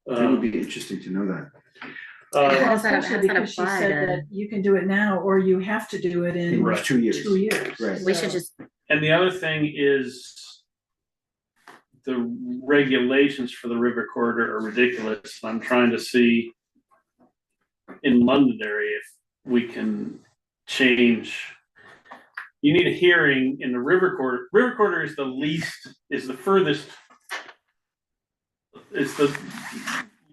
It would be interesting to know that. How Well, does that- how especially does that because she apply said to- that you can do it now, or you have to do it In in Right. 2 years. 2 years. Right. We should just, And the other thing is the regulations for the river corridor are ridiculous. I'm trying to see in Londonderry if we can change. You need a hearing in the river corridor. River corridor is the furthest. It's the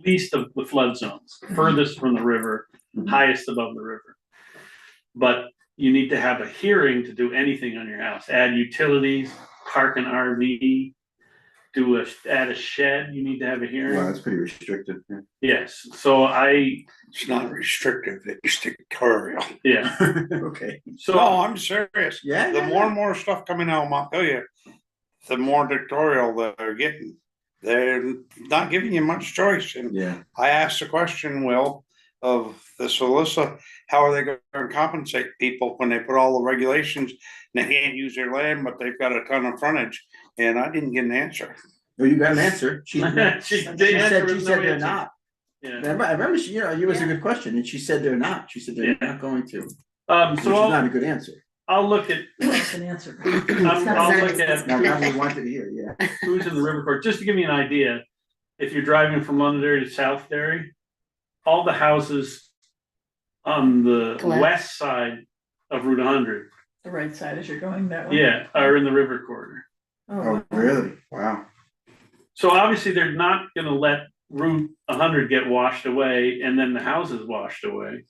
least of the flood zones, furthest from the river, highest above the river. But you need to have a hearing to do anything on your house, add utilities, park an RV, add a shed, you need to have a hearing. Wow, that's pretty restrictive. Yeah. Yes, so It's not restrictive, it's dictatorial. yeah, Okay. so. No, I'm serious. Yeah. The more and more stuff coming out of Montpelier, the more dictatorial they're getting. They're not giving you much choice. And Yeah. I asked the question, Will, of the solicitor, how are they going to compensate people when they put all the regulations and they can't use their land, but they've got a ton of frontage? And I didn't get an answer. Well, you got an answer. She The said answer was no they're answer. not. Yeah. I remember she, it was a good question, and she said they're not. She said they're Yeah. not going to, which is So not a good answer. I'll look at, That's an answer. I'll look at Now we wanted to hear, yeah. who's in the river corridor, just to give you an idea. If you're driving from Londonderry to Southbury, all the houses on the Left. west side of Route 100, The right side as you're going that way. yeah, are in the river corridor. Oh, really? Wow. So obviously, they're not gonna let Route 100 get washed away and then the houses washed away.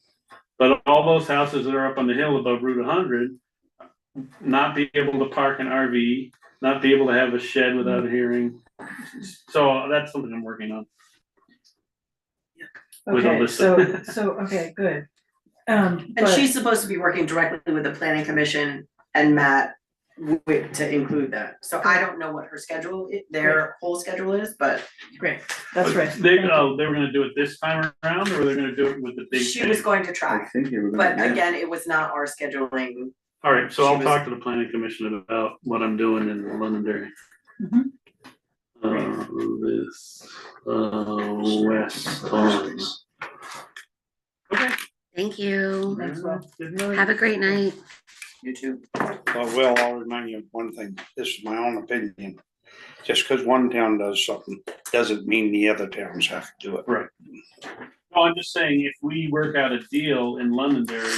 But all those houses that are up on the hill above Route 100, not be able to park an RV, not be able to have a shed without a hearing. So that's something I'm working on. With Okay, Alyssa. okay, good. And But- she's supposed to be working directly with the planning commission and Matt to include that. So I don't know what her schedule, their whole schedule is, but Great, that's right. They, Thank you. they were gonna do it this time around, or they're gonna do it with the big she was thing? going to I try. think they were But gonna, yeah. again, it was not our scheduling. All right, so She I'll was- talk to the planning commission about what I'm doing in Londonderry. Mhm. Weston. Okay. Thank you. Thanks, Will. Good night. Have a great night. You too. Will, I'll remind you of one thing. This is my own opinion. Just because one town does something, doesn't mean the other towns have to do it. Right. No, I'm just saying, if we work out a deal in Londonderry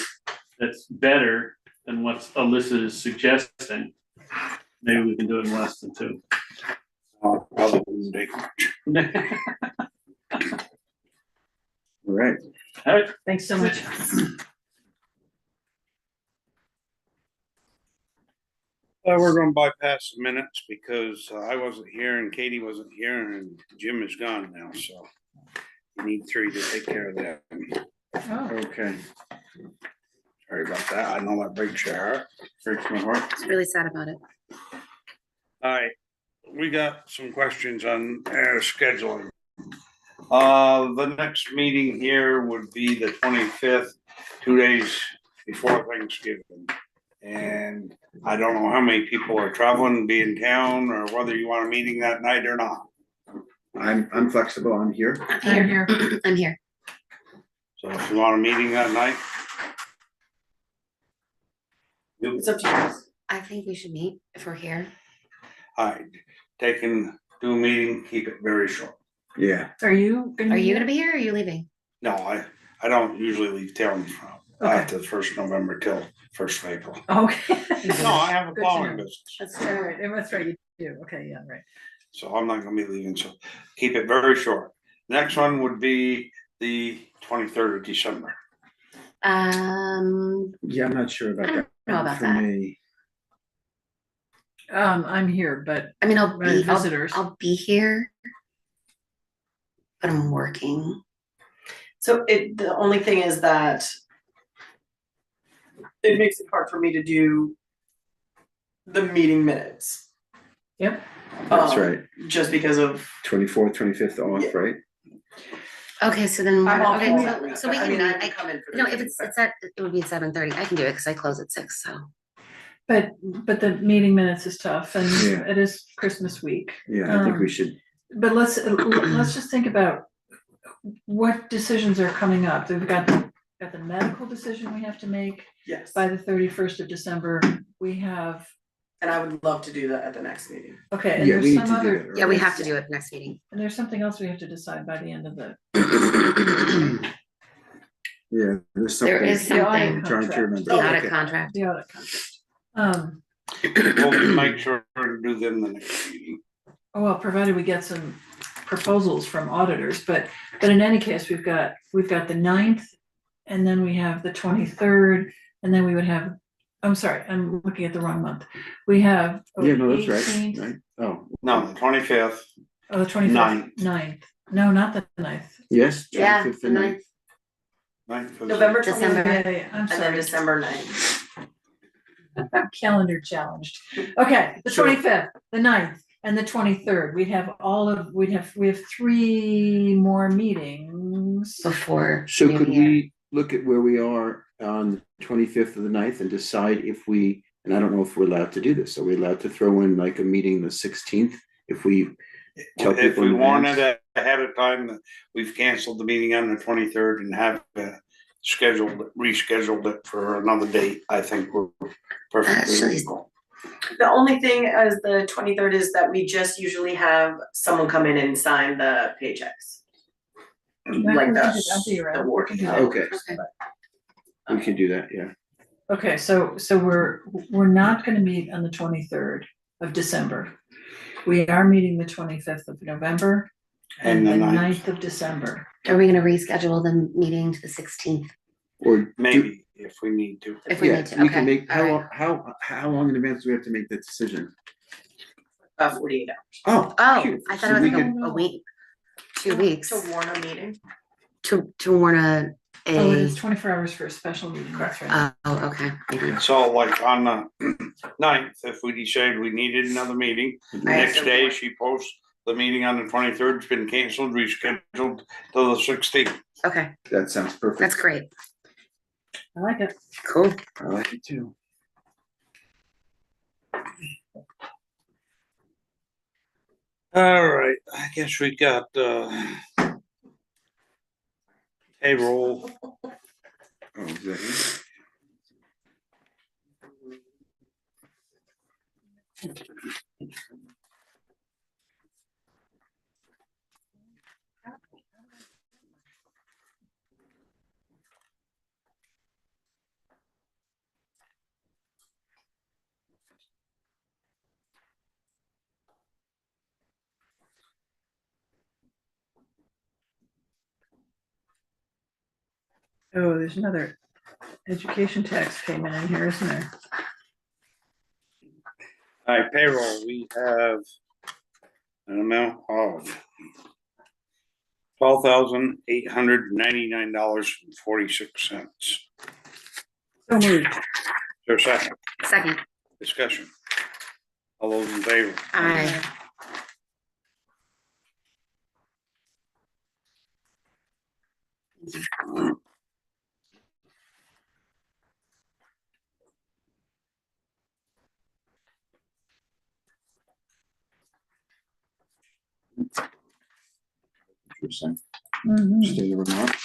that's better than what Alyssa is suggesting, maybe we can do it in Weston too. Probably wouldn't take much. All right. All right, Thanks so much. We're gonna bypass the minutes because I wasn't here and Katie wasn't here and Jim is gone now, so. You need three to take care of that. Oh, Okay. Sorry about that. I know that breaks your heart. Breaks my heart. I was really sad about it. Alright, we got some questions on scheduling. The next meeting here would be the 25th, 2 days before Thanksgiving. And I don't know how many people are traveling, be in town, or whether you want a meeting that night or not. I'm flexible. I'm here. I'm here. I'm here. So if you want a meeting that night. It's up to you guys. I think we should meet if we're here. Alright, do a meeting, keep it very short. Yeah. Are you? Are you gonna be here or are you leaving? No, I don't usually leave town after the 1st of November till 1st of April. Okay. No, I have a Good to plowing know. business, That's all right, that's right, you do, okay, yeah, right. so I'm not gonna be leaving, so keep it very short. Next one would be the 23rd of December. Yeah, I'm not sure about I don't that. know about For that. me. I'm here, but I mean, Right, visitors. I'll be here. But I'm working. So the only thing is that it makes it hard for me to do the meeting minutes. Yep. That's Um, right. Just because of, 24th, 25th off, Yeah. right? Okay, so then, I'm off okay, all so- that week, so we but I can mean, I meet. can come in for the No, if meeting, it's, but- it would be 7:30. I can do it because I close at 6, so. But the meeting minutes is tough and Yeah. it is Christmas week. Yeah, I think we should. But let's just think about what decisions are coming up. We've got the medical decision we have to make yes. by the 31st of December. We have And I would love to do that at the next meeting. Okay, and Yeah, we there's need some to do other, that. Yeah, we have to do it next meeting. and there's something else we have to decide by the end of the. Yeah, there's something. There is The audit something, Trying to contract. remember. the audit Okay. contract. The audit contract. We'll make sure to do them the next meeting. Well, provided we get some proposals from auditors, but in any case, we've got the 9th, and then we have the 23rd, and then we would have, I'm sorry, I'm looking at the wrong month. We have. Yeah, no, that's right, 18th. right? Oh, No, the 25th. Oh, the 25th, 9th. No, not the 9th. yes. Yeah, 25th the and 9th. 9th of November December. 29th Yeah, I'm and then sorry. December 9th. I'm calendar challenged. Okay, the Sure. 25th, the 9th, and the 23rd. We have 3 more meetings. Before. So New could Year. we look at where we are on the 25th of the 9th and decide if we, and I don't know if we're allowed to do this, are we allowed to throw in like a meeting the 16th if we tell If people we in wanted advance? it ahead of time, we've canceled the meeting on the 23rd and have rescheduled it for another date. I think we're perfectly Actually- legal. The only thing as the 23rd is that we just usually have someone come in and sign the paychecks. Like I'll be around. the We work. can do that. Okay, Okay. we can do that, yeah. Okay, so we're not gonna meet on the 23rd of December. We are meeting the 25th of November and And the the 9th of December. Are we gonna reschedule the meeting to the 16th? Or do- Maybe if we need to. If we yeah, need to, we can okay, make, all how long in advance do we have to make that decision? 48 hours. Oh. Oh, shoot. I thought So it we was could- a week, 2 weeks, To warn a meeting. to warn Oh, it a, is 24 hours for a special meeting, that's right. oh, okay, maybe. So like on the 9th, if we decide we needed another meeting, the Right. next day she posts the meeting on the 23rd, it's been canceled, rescheduled till the 16th. Okay, That sounds perfect. that's great, I like it. cool. I like it too. All right, I guess we got payroll. Oh, is that it? Oh, there's another education tax payment in here, isn't there? All right, payroll, we have an amount of $12,899.46. So moved. There's a second Second, discussion. All those in favor? aye, Percent. Mhm. State of Vermont.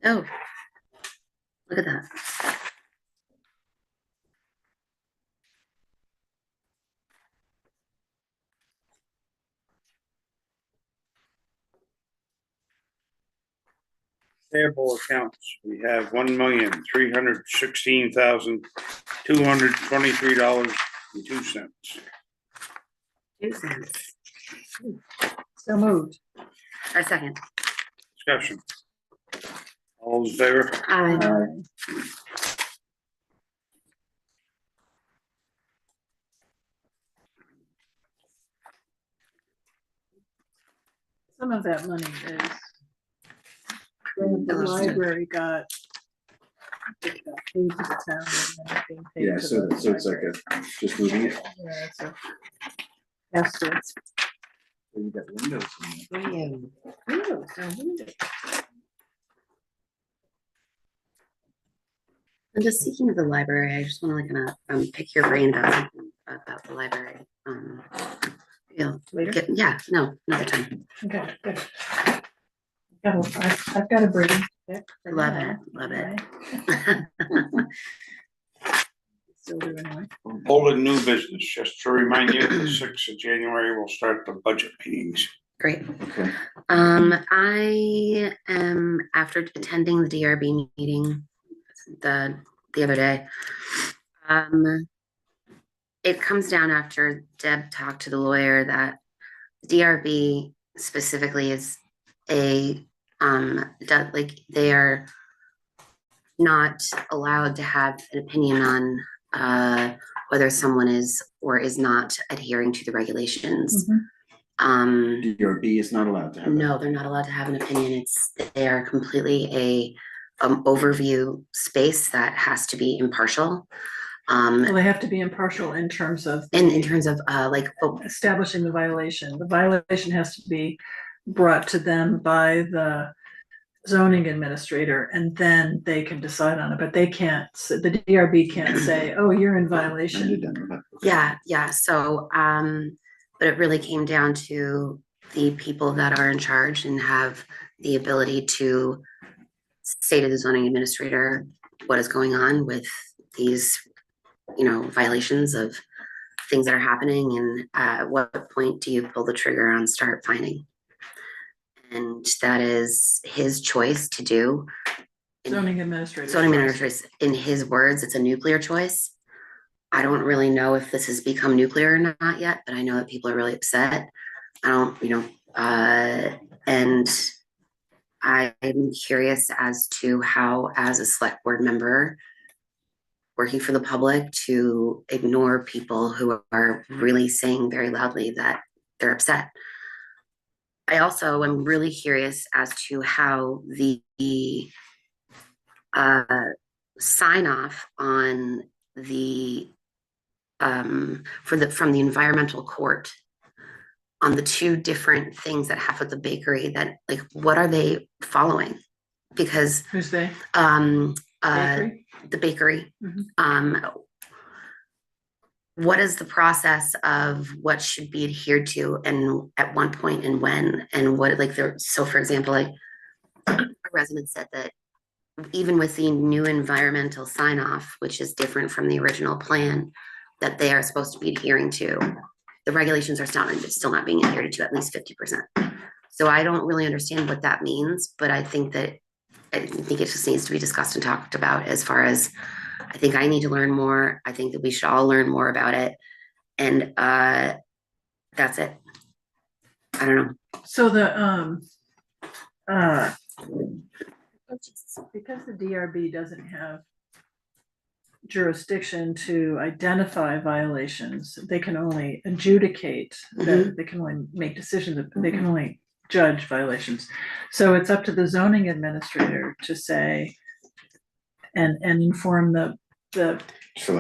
oh. Look at that. Payable accounts, we have $1,316,223.02. 2 cents. So moved. I second, Discussion. All those in favor? aye, Some of that money is. The Understood. library got. it got paid to the town and then being paid Yeah, to so the it's like library. just moving it. Yeah, it's a. Yes, it's. You got windows in there. Ooh, so moved. and just speaking of the library, I just wanna like pick your brain about something about the library, you know, Later? yeah, no, another time. Okay, good. I've got a breeding stick. for Love now, it, love it. anyway. Still do anyway. Old and new business, just to remind you, the 6th of January, we'll start the budget meetings. Great. Okay. I am, after attending the DRB meeting the other day, it comes down after Deb talked to the lawyer that DRB specifically is like they are not allowed to have an opinion on whether someone is or is not adhering to the regulations. DRB is not allowed to have that. No, they're not allowed to have an opinion. They are completely a overview space that has to be impartial. Well, they have to be impartial in terms of. In terms of like establishing the violation. The violation has to be brought to them by the zoning administrator, and then they can decide on it, but they can't, the DRB can't say, oh, you're in violation. Yeah. So, but it really came down to the people that are in charge and have the ability to say to the zoning administrator what is going on with these, violations of things that are happening, and at what point do you pull the trigger on start fining? And that is his choice to do. Zoning administrator. Zoning administrator, in his words, it's a nuclear choice. I don't really know if this has become nuclear or not yet, but I know that people are really upset. And I'm curious as to how, as a select board member, working for the public, to ignore people who are really saying very loudly that they're upset. I also am really curious as to how the sign off on the from the environmental court on the two different things that happen at the bakery, that like, what are they following? Because Who's they? Bakery? The bakery. What is the process of what should be adhered to and at one point and when, and what, like, there, so for example, like a resident said that even with the new environmental sign off, which is different from the original plan that they are supposed to be adhering to, the regulations are still not being adhered to at least 50%. So I don't really understand what that means, but I think it just needs to be discussed and talked about. As far as, I think I need to learn more. I think that we should all learn more about it. And that's it. I don't know. So because the DRB doesn't have jurisdiction to identify violations, they can only adjudicate, that they can only make decisions, they can only judge violations. So it's up to the zoning administrator to say and inform the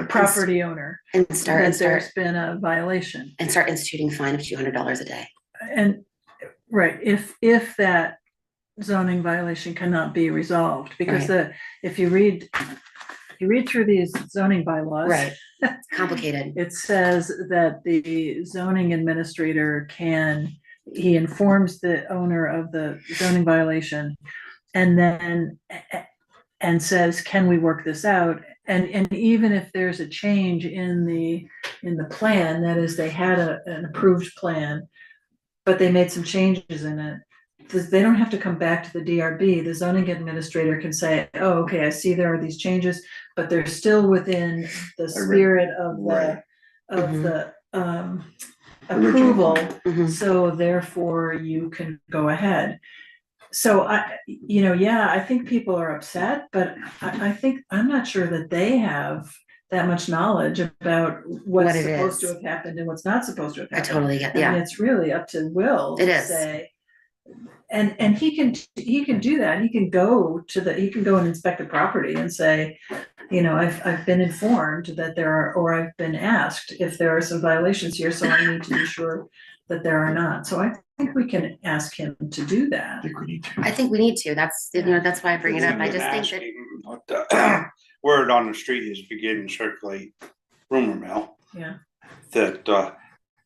property owner and there's been a violation, and start instituting a fine of $200 a day. And right, if that zoning violation cannot be resolved, because if you read through these zoning bylaws, right, it's complicated. It says that the zoning administrator he informs the owner of the zoning violation and says, can we work this out? And even if there's a change in the plan, that is, they had an approved plan, but they made some changes in it, they don't have to come back to the DRB. The zoning administrator can say, oh, okay, I see there are these changes, but they're still within the spirit of the approval. So therefore you can go ahead. So I think people are upset, but I'm not sure that they have that much knowledge about what's supposed to have happened and what's not supposed to have happened. I totally get that. I mean, it's really up to Will to say, and he can do that. He can go and inspect the property and say, I've been informed that there are, or I've been asked if there are some violations here, so I need to be sure that there are not. So I think we can ask him to do that. I think we need to. That's that's why I bring it up. I just think that word on the street is beginning to circulate, rumor mill. Yeah. That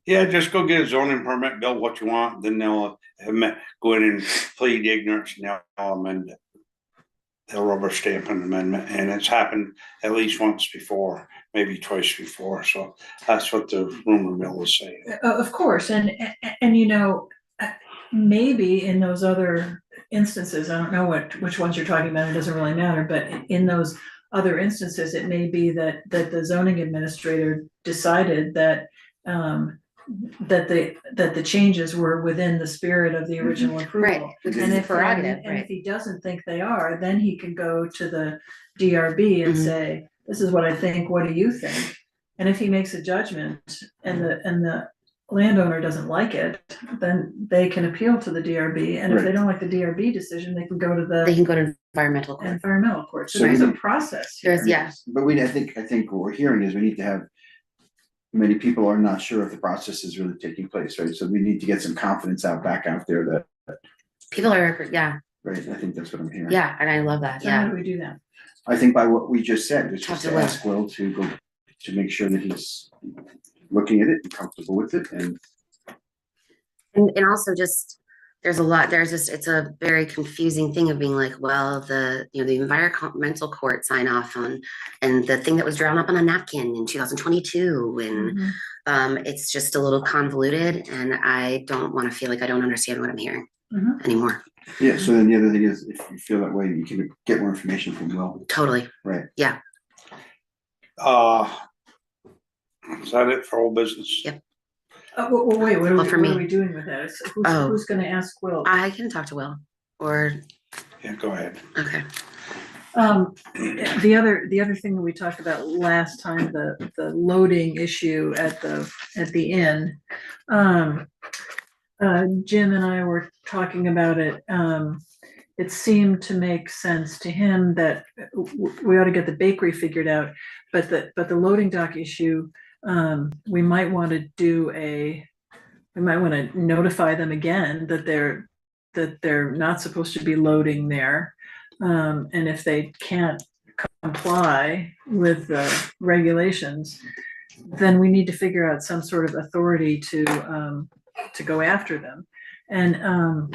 Yeah, just go get a zoning permit, build what you want, then they'll go in and plead ignorance and they'll amend it. They'll rubber stamp an amendment, and it's happened at least once before, maybe twice before, so that's what the rumor mill is saying. Of course, and you know, maybe in those other instances, I don't know which ones you're talking about, it doesn't really matter, but in those other instances, it may be that the zoning administrator decided that that the changes were within the spirit of the original approval. Right, which is And a if prerogative, and if right? he doesn't think they are, then he can go to the DRB and Mhm. say, this is what I think, what do you think? And if he makes a judgment and the landowner doesn't like it, then they can appeal to the DRB, and if they Right. don't like the DRB decision, they can go to They the can go to environmental court. environmental court. So So there's we a need- process here. There's, yeah, But I think what we're hearing is we need to have, many people are not sure if the process is really taking place, right? So we need to get some confidence back out there that, people are, yeah, right, I think that's what I'm hearing. yeah, and I love that, So how yeah. do we do that? I think by what we just said, it's Talk just to to Will. ask Will to go, to make sure that he's looking at it and comfortable with it, and And also just, there's a lot, there's just, it's a very confusing thing of being like, well, the environmental court sign off on, and the thing that was drawn up on a napkin in 2022, and Mhm. it's just a little convoluted, and I don't wanna feel like I don't understand what I'm hearing Mhm. anymore. yeah, so then the other thing is, if you feel that way, you can get more information from Will, Totally, right? Is that it for old business? Yep. Well, wait, Well, for what are me. we doing with that? Oh. Who's gonna ask Will? I can talk to Will, or, Yeah, go ahead. okay, The other thing that we talked about last time, the loading issue at the inn. Jim and I were talking about it. It seemed to make sense to him that we ought to get the bakery figured out, but the loading dock issue, we might want to notify them again that they're not supposed to be loading there. And if they can't comply with the regulations, then we need to figure out some sort of authority to go after them. And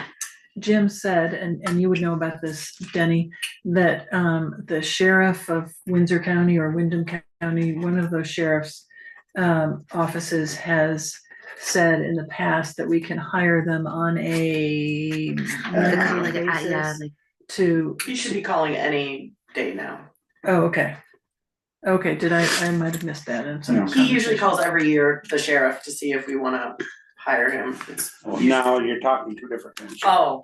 Jim said, and you would know about this, Denny, that the sheriff of Windsor County or Wyndham County, one of those sheriff's offices has said in the past that we can hire them on a like, basis yeah, like, to, You should be calling any day now. oh, okay. Okay, I might have missed that in some No. He usually conversation. calls every year the sheriff to see if we wanna hire him. No, you're talking two different things. Oh,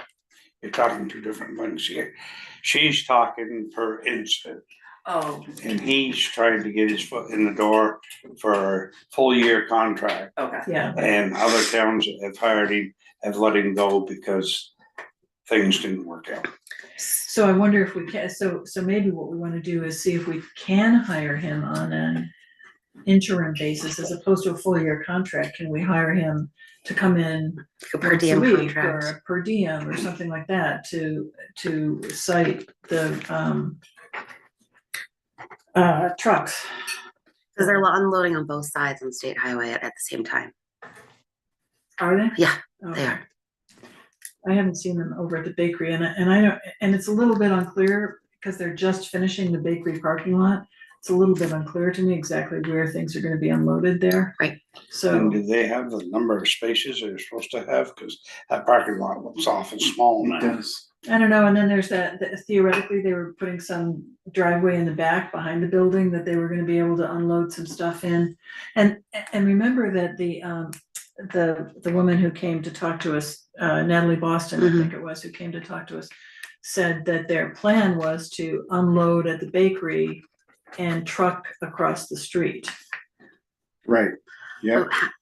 You're talking two different things here. She's talking per incident, oh, and he's trying to get his foot in the door for a full year contract. okay. Yeah, And other towns that have hired him have let him go because things didn't work out. so I wonder if we can, so maybe what we wanna do is see if we can hire him on an interim basis as opposed to a full year contract. Can we hire him to come in a per once a diem week contract. or a per diem or something like that to cite the trucks? Cause they're unloading on both sides on State Highway at the same time. Are they? Yeah, Okay. they are. I haven't seen them over at the bakery, and I don't, and it's a little bit unclear because they're just finishing the bakery parking lot. It's a little bit unclear to me exactly where things are gonna be unloaded there. Right. So, And do they have the number of spaces they're supposed to have? Cause that parking lot looks awful small It now. does. I don't know, and then there's that theoretically, they were putting some driveway in the back behind the building that they were gonna be able to unload some stuff in. And remember that the woman who came to talk to us, Natalie Boston, I think it was, who came to talk to us, said that their plan was to unload at the bakery and truck across the street. Right, yeah, Oh, ha-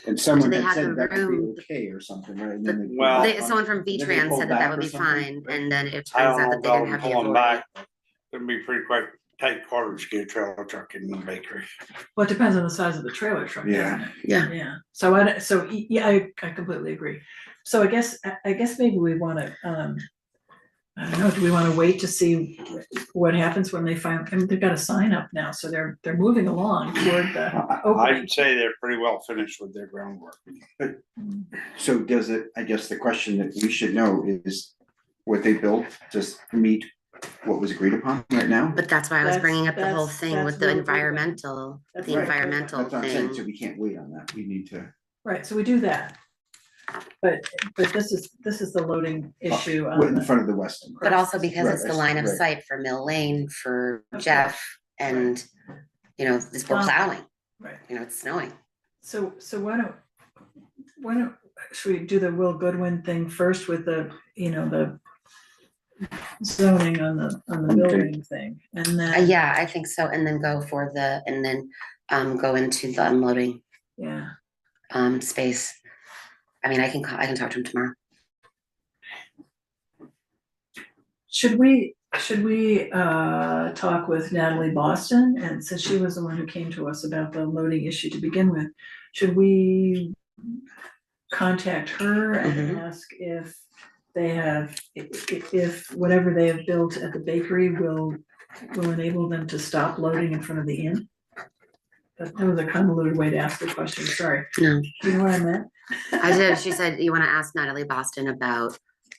and someone Do they had have said the that would room? be okay or something, right? And then they pulled Well- back on someone it. from And then they V-Trans pulled said that back would or be something, fine, and then it I turns don't out know that they about didn't have the pulling authority. back. It'd be pretty quite tight quarters to get a trailer truck in the bakery. Well, it depends on the size of the trailer truck, Yeah. doesn't it? Yeah. Yeah, so yeah, I completely agree. So I guess maybe we wanna, I don't know, do we wanna wait to see what happens when they find, I mean, they've got a sign up now, so they're moving along toward the opening. I'd say they're pretty well finished with their groundwork. So does it, I guess the question that we should know is, what they built just meet what was agreed upon right now? But that's why I was bringing up the whole That's- thing with that's the really good. environmental, That's the right. environmental That's what I'm saying, so thing. we can't wait on that, we need to. Right, so we do that. But this is the loading issue What, on in the, front of the Weston. But also because Right, it's the I see, line of right. sight for Mill Lane, for Of Jeff, and, you know, this, we're Um, plowing, right, you know, it's snowing. so why don't, should we do the Will Goodwin thing first with the, you know, the zoning on the Okay. building thing, and then, Yeah, I think so, and then go for the, and then, go into the unloading, yeah. space. I mean, I can talk to him tomorrow. Should we talk with Natalie Boston, and since she was the one who came to us about the loading issue to begin with, should we contact her and ask if they have, if whatever they have built at the bakery will enable them to stop loading in front of the inn? That was a convoluted way to ask the question, sorry. No, You know what I meant? I did, she said, you wanna ask Natalie Boston about,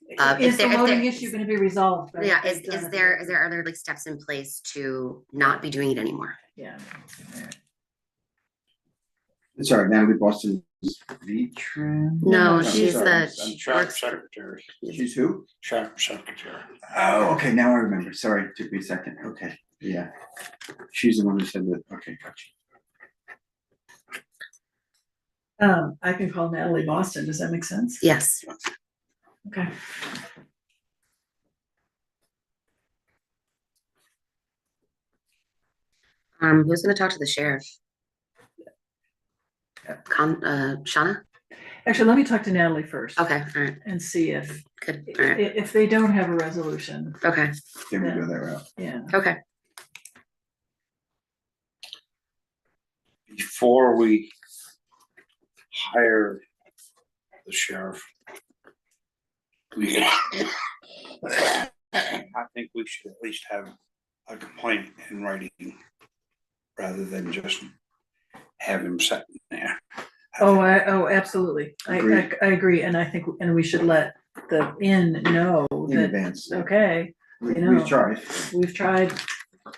if Is the there- if loading there- issue gonna be resolved? by yeah, what they've done is at the there bakery? other like steps in place to not be doing it anymore? Yeah. Sorry, Natalie Boston is Vitran? No, No, she's sorry, the, I'm she Shop works, secretary, She's who? shop secretary. Oh, okay, now I remember, sorry, it took me a second, okay, yeah. She's the one who said that, okay, gotcha. I can call Natalie Boston, does that make sense? yes, Okay. who's gonna talk to the sheriff? Shauna? Actually, let me talk to Natalie first. Okay, all right, And see if, good, all right, if they don't have a resolution, okay, Then we go that route. yeah. okay. Before we hire the sheriff, I think we should at least have a complaint in writing rather than just have him sitting there. Oh, absolutely. Agreed. I agree, and I think, and we should let the inn know In that, advance. okay, We- you know. We've tried, we've tried,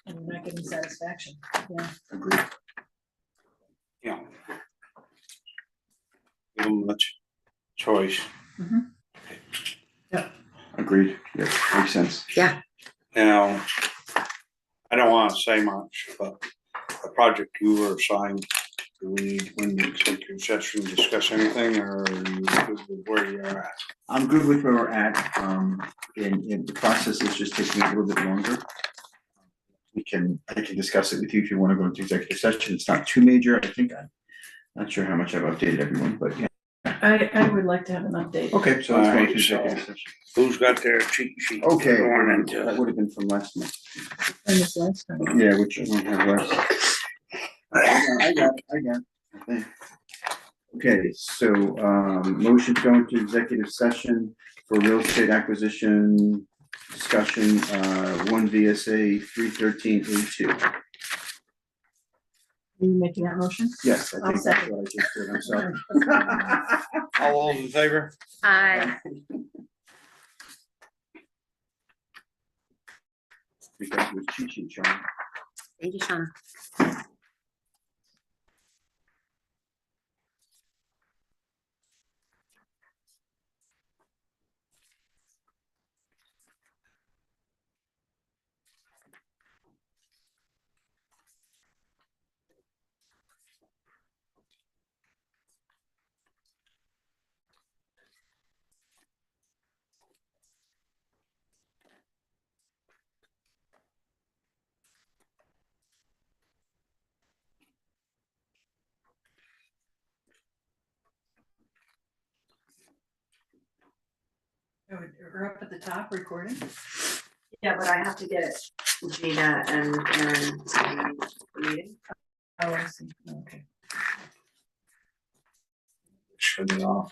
and we're not getting satisfaction, yeah. agreed. You know. Give them much choice. Agreed, yeah, makes sense. Yeah, You know, I don't wanna say much, but the project you were assigned, do we need, when the executive session, discuss anything, or are you good with where you're at? I'm good with where we're at, and the process is just taking a little bit longer. I can discuss it with you if you wanna go into executive session, it's not too major, I think, I'm not sure how much I've updated everyone, but yeah. I would like to have an update. Okay, so let's go Alright, into so- executive session. Who's got their cheat sheet? Okay, Going into that would have been from last month. And this last time. Yeah, which one have less? I got it, I think. Okay, so, motion to go into executive session for real estate acquisition discussion, 1 VSA 313A2. Are you making that motion? Yes, I I'll think that's second. what I just did, I'm sorry. All those in favor? I, Because it was cheat sheet, Sean. thank you, Shauna. Oh, we're up at the top recording? Yeah, but I have to get Gina and Aaron to the meeting. Oh, I see, okay. Shut it off.